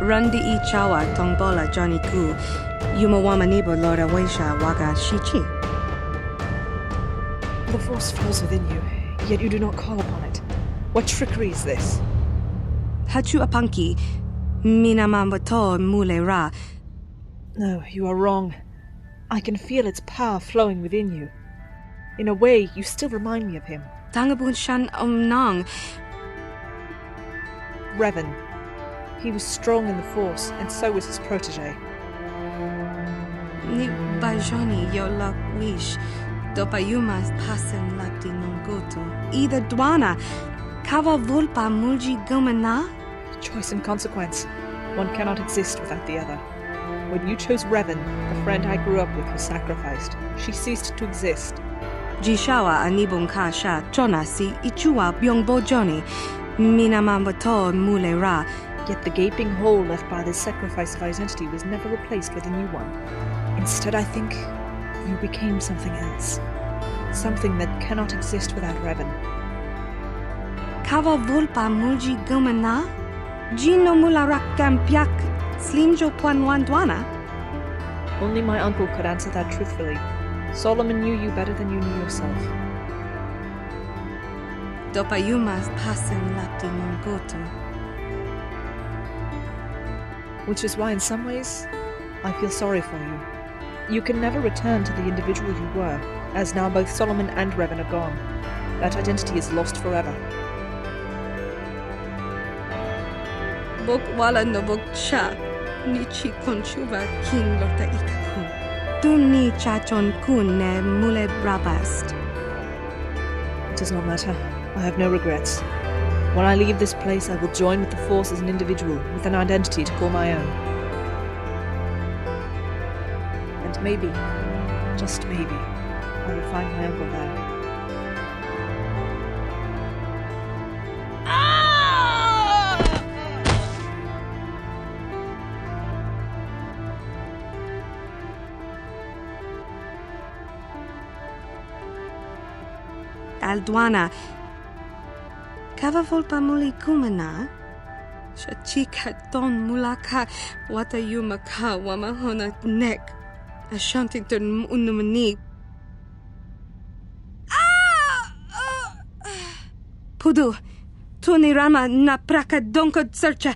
Speaker 2: Rundi I chawa tongbola Johnny Ku. Yumawama nibo Lora Weisha waga shichi.
Speaker 3: The Force flows within you, yet you do not call upon it. What trickery is this?
Speaker 2: Hachu apanki. Minamambato mule ra.
Speaker 3: No, you are wrong. I can feel its power flowing within you. In a way, you still remind me of him.
Speaker 2: Tangabun shan nang.
Speaker 3: Revan. He was strong in the Force, and so was his protege.
Speaker 2: Ni bajoni yo la wish. Dopayumas pasen lapti non goto. Either Dwana. Kava volpa mulji gomana?
Speaker 3: Choice and consequence. One cannot exist without the other. When you chose Revan, the friend I grew up with was sacrificed. She ceased to exist.
Speaker 2: Jishawa anibun kasha chonasi ichua byongbo joni. Minamambato mule ra.
Speaker 3: Yet the gaping hole left by this sacrifice of identity was never replaced with a new one. Instead, I think you became something else. Something that cannot exist without Revan.
Speaker 2: Kava volpa mulji gomana? Gino mularak kampiak slimjo puanwan Dwana?
Speaker 3: Only my uncle could answer that truthfully. Solomon knew you better than you knew yourself.
Speaker 2: Dopayumas pasen lapti non goto.
Speaker 3: Which is why, in some ways, I feel sorry for you. You can never return to the individual you were, as now both Solomon and Revan are gone. That identity is lost forever.
Speaker 2: Bok wala no bok cha. Nichi konchuva king lota ikakun. Dum ni chachon kun ne mule brabast.
Speaker 3: It does not matter. I have no regrets. When I leave this place, I will join with the Force as an individual, with an identity to call my own. And maybe, just maybe, I will find my uncle there.
Speaker 2: Aldwana. Kava volpa muli kumana? Shachika don mulaka wata yumaka wamahona nek. Ashantington unumani. Pudu. Tunirama na praka donko searcha.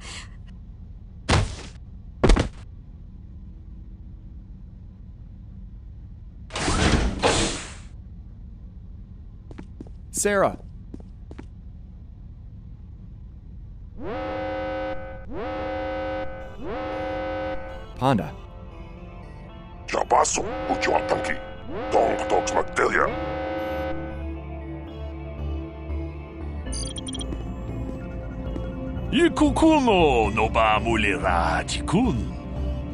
Speaker 19: Sarah! Ponda.
Speaker 21: Jabaso, Uchuatanki, Dong Tox Magdelia.
Speaker 15: Ikukuno no ba mulira jikun.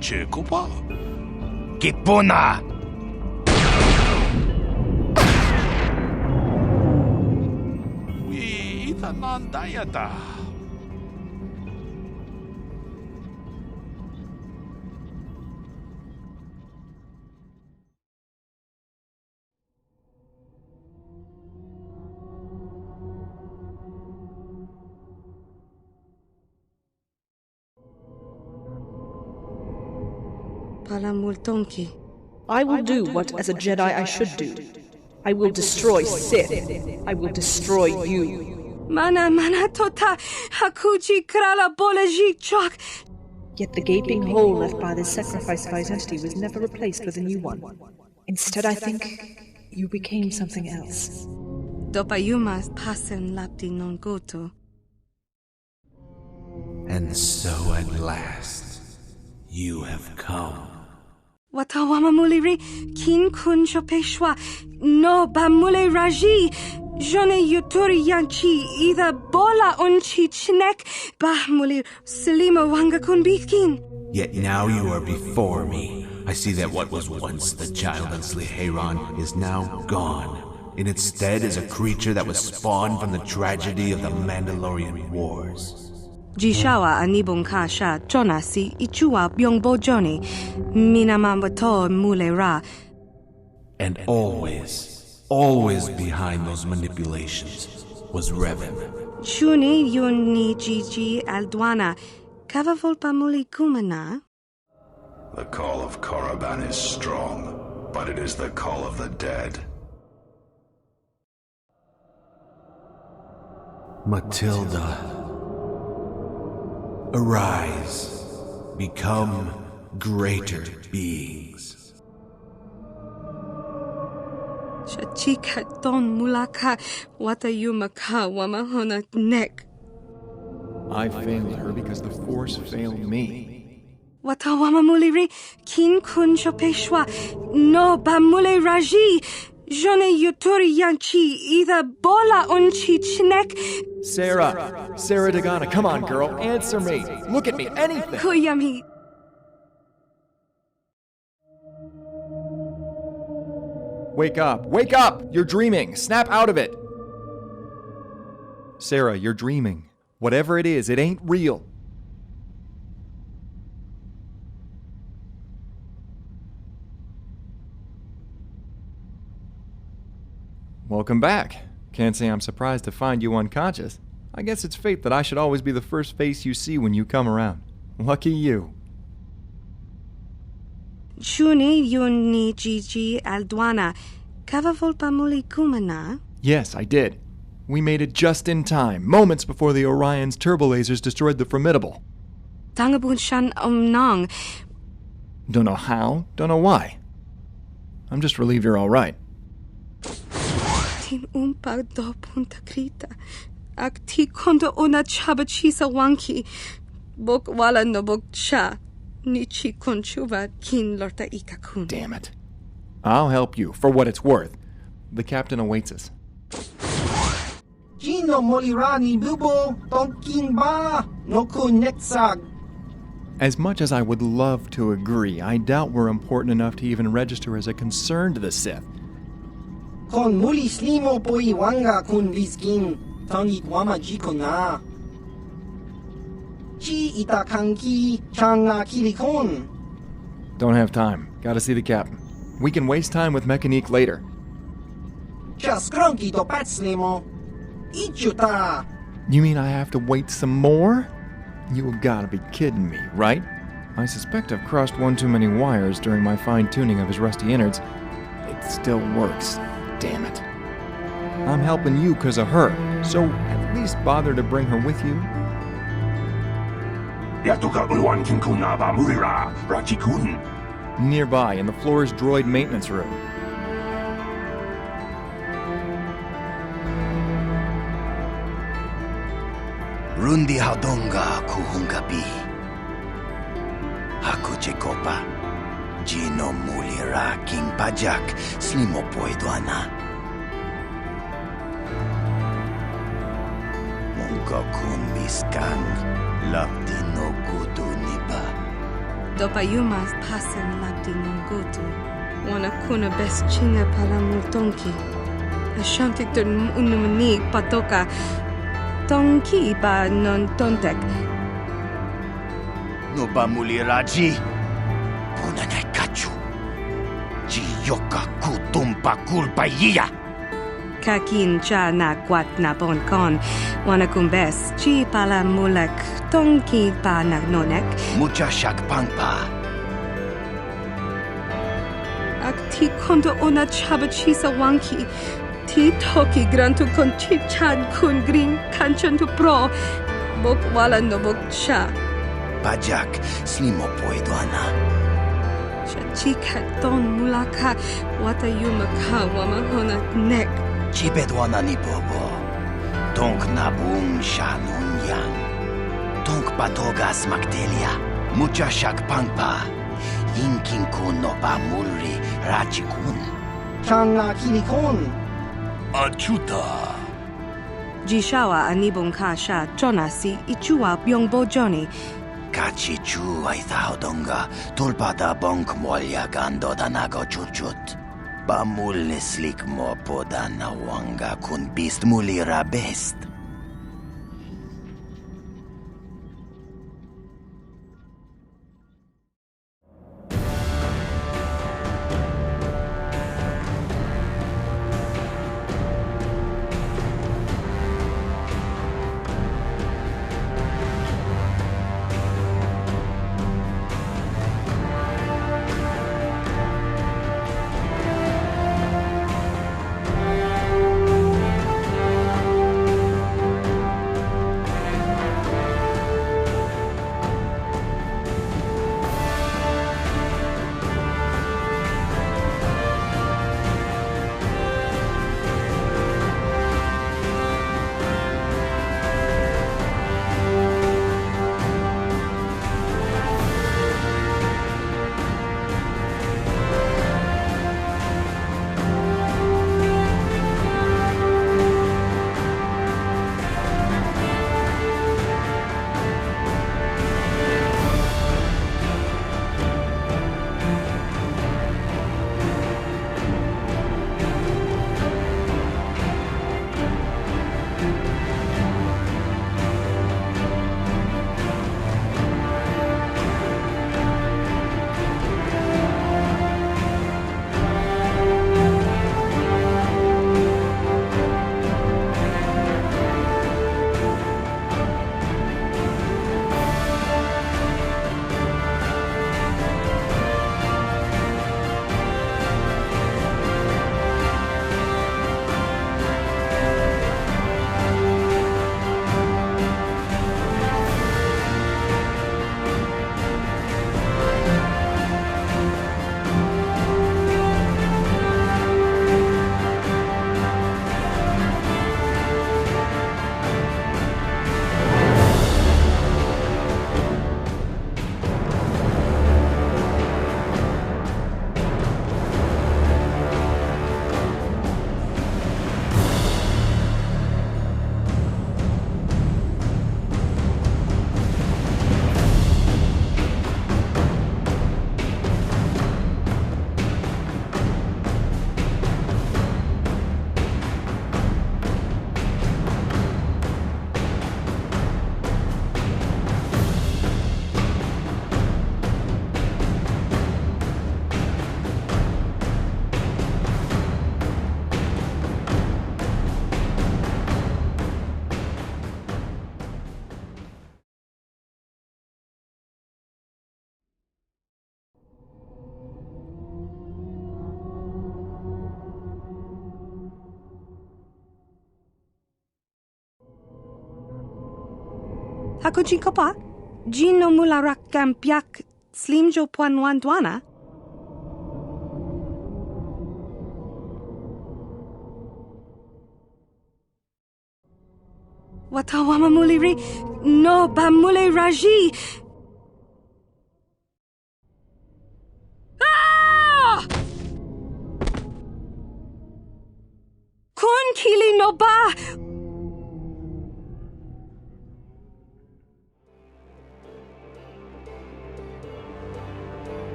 Speaker 15: Chekopa.
Speaker 8: Kipuna!
Speaker 15: We itanandayata.
Speaker 2: Palamultonki.
Speaker 3: I will do what, as a Jedi, I should do. I will destroy Sith. I will destroy you.
Speaker 2: Mana tota hakuji krala bolaji chok.
Speaker 3: Yet the gaping hole left by this sacrifice of identity was never replaced with a new one. Instead, I think you became something else.
Speaker 2: Dopayumas pasen lapti non goto.
Speaker 7: And so at last, you have come.
Speaker 2: Watawama muliri kin kun chopeshwa no bamule raji. Jone yuturi yanchi either bola unchi chinek bahmuli selima wanga kun bitkin.
Speaker 7: Yet now you are before me. I see that what was once the child of Sliheron is now gone. In its stead is a creature that was spawned from the tragedy of the Mandalorian Wars.
Speaker 2: Jishawa anibun kasha chonasi ichua byongbo joni minamambato mule ra.
Speaker 7: And always behind those manipulations was Revan.
Speaker 2: Chuni yun ni Gigi Aldwana. Kava volpa muli kumana?
Speaker 21: The call of Korriban is strong, but it is the call of the dead.
Speaker 7: Matilda. Arise. Become greater beings.
Speaker 2: Shachika don mulaka wata yumaka wamahona nek.
Speaker 19: I failed her because the Force failed me.
Speaker 2: Watawama muliri kin kun chopeshwa no ba mule raji. Jone yuturi yanchi either bola unchi chinek.
Speaker 19: Sarah Dagana, come on, girl, answer me. Look at me, anything.
Speaker 2: Kuyami.
Speaker 19: Wake up! You're dreaming. Snap out of it. Sarah, you're dreaming. Whatever it is, it ain't real. Welcome back. Can't say I'm surprised to find you unconscious. I guess it's fate that I should always be the first face you see when you come around. Lucky you.
Speaker 2: Chuni yuni Gigi Alduana. Kava volpa muli kumana?
Speaker 19: Yes, I did. We made it just in time, moments before the Orion's turbolasers destroyed the Formidable.
Speaker 2: Tangabun shan nong.
Speaker 19: Don't know how, don't know why. I'm just relieved you're all right.
Speaker 2: Tin umpa do punta krita. Ak ti kondo ona chabachisa wanki. Bok wala no bok cha. Nichi konchuva kin lorta ikakun.
Speaker 19: Damn it. I'll help you, for what it's worth. The captain awaits us.
Speaker 20: Gino molirani bubo tonkin ba no kuneksag.
Speaker 19: As much as I would love to agree, I doubt we're important enough to even register as a concern to the Sith.
Speaker 20: Kon muli slimo po iwanga kun liskin tangi guama jiko na. Chi itakanki changa kilikon.
Speaker 19: Don't have time. Gotta see the captain. We can waste time with Mechanique later.
Speaker 20: Just cronky to pat slimo. Ichuta.
Speaker 19: You mean I have to wait some more? You've gotta be kidding me, right? I suspect I've crossed one too many wires during my fine-tuning of his rusty innards. It still works. Damn it. I'm helping you because of her, so at least bother to bring her with you. Nearby, in the floor's droid maintenance room.
Speaker 8: Rundi Haudonga Kuhungabi. Hakuchekopa. Gino Mulira King Pajak Slimo Poiduana. Mungo Kumbiskan Laptino Gudu Niba.
Speaker 2: Dopayumas pasen laptino gutu. Wana kuna best chinga pala multonki. Ashantik tun unumani patoka. Tonki ba non tontek.
Speaker 8: No ba muliraji. Punanay kachu. Jiyoka kutumpa kulpa iya.
Speaker 2: Kakin cha na kwat na bon kon. Wana kumbes chi pala mulek. Tonki pa na nonek.
Speaker 8: Mucha shak pangpa.
Speaker 2: Ak ti kondo ona chabachisa wanki. Ti toki grantu kon chi chan kun green kanchan tu pro. Bok wala no bok cha.
Speaker 8: Pajak slimo poiduana.
Speaker 2: Chika don mulaka wata yumaka wamahona nek.
Speaker 8: Chibedwana ni bobo. Tonk nabung shanun yang. Tonk patogas magdelia. Mucha shak pangpa. Yinkin kun no ba mulri rachikun.
Speaker 20: Changa kilikon.
Speaker 15: Achuta.
Speaker 2: Jishawa anibong kasha jonasi ichua byongbo joni.
Speaker 8: Kachi chu ay thaudonga tulpada bonk molya gando danago chuchut. Bamul neslik mo poda na wanga kun bist mulira best.
Speaker 2: Hakuji kopa? Jin no mularak kampiak slimjo puan dwana? Watawama muliri no bamule raji. Kun kili no ba